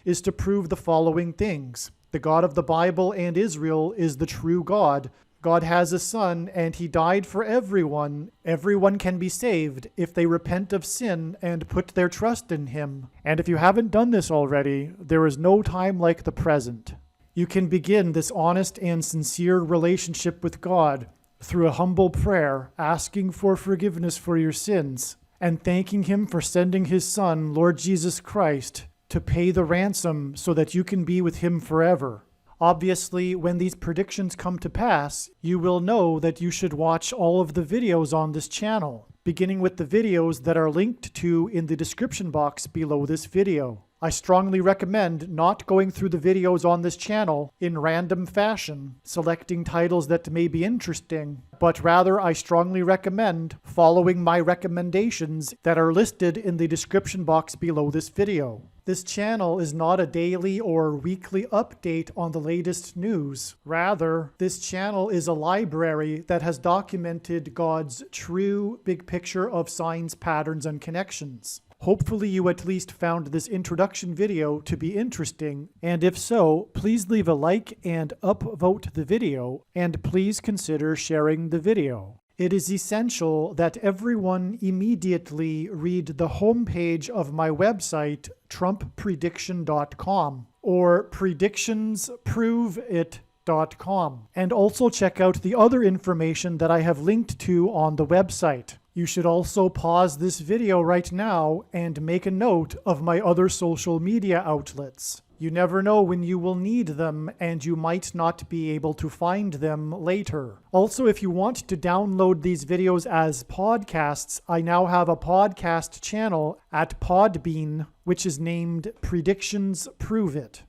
S1: is to prove the following things. The God of the Bible and Israel is the true God. God has a son, and he died for everyone. Everyone can be saved if they repent of sin and put their trust in him. And if you haven't done this already, there is no time like the present. You can begin this honest and sincere relationship with God through a humble prayer, asking for forgiveness for your sins, and thanking him for sending his son, Lord Jesus Christ, to pay the ransom so that you can be with him forever. Obviously, when these predictions come to pass, you will know that you should watch all of the videos on this channel, beginning with the videos that are linked to in the description box below this video. I strongly recommend not going through the videos on this channel in random fashion, selecting titles that may be interesting, but rather I strongly recommend following my recommendations that are listed in the description box below this video. This channel is not a daily or weekly update on the latest news. Rather, this channel is a library that has documented God's true big picture of signs, patterns, and connections. Hopefully you at least found this introduction video to be interesting, and if so, please leave a like and upvote the video, and please consider sharing the video. It is essential that everyone immediately read the homepage of my website, TrumpPrediction.com, or PredictionsProveIt.com, and also check out the other information that I have linked to on the website. You should also pause this video right now and make a note of my other social media outlets. You never know when you will need them, and you might not be able to find them later. Also, if you want to download these videos as podcasts, I now have a podcast channel at Podbean, which is named Predictions Prove It.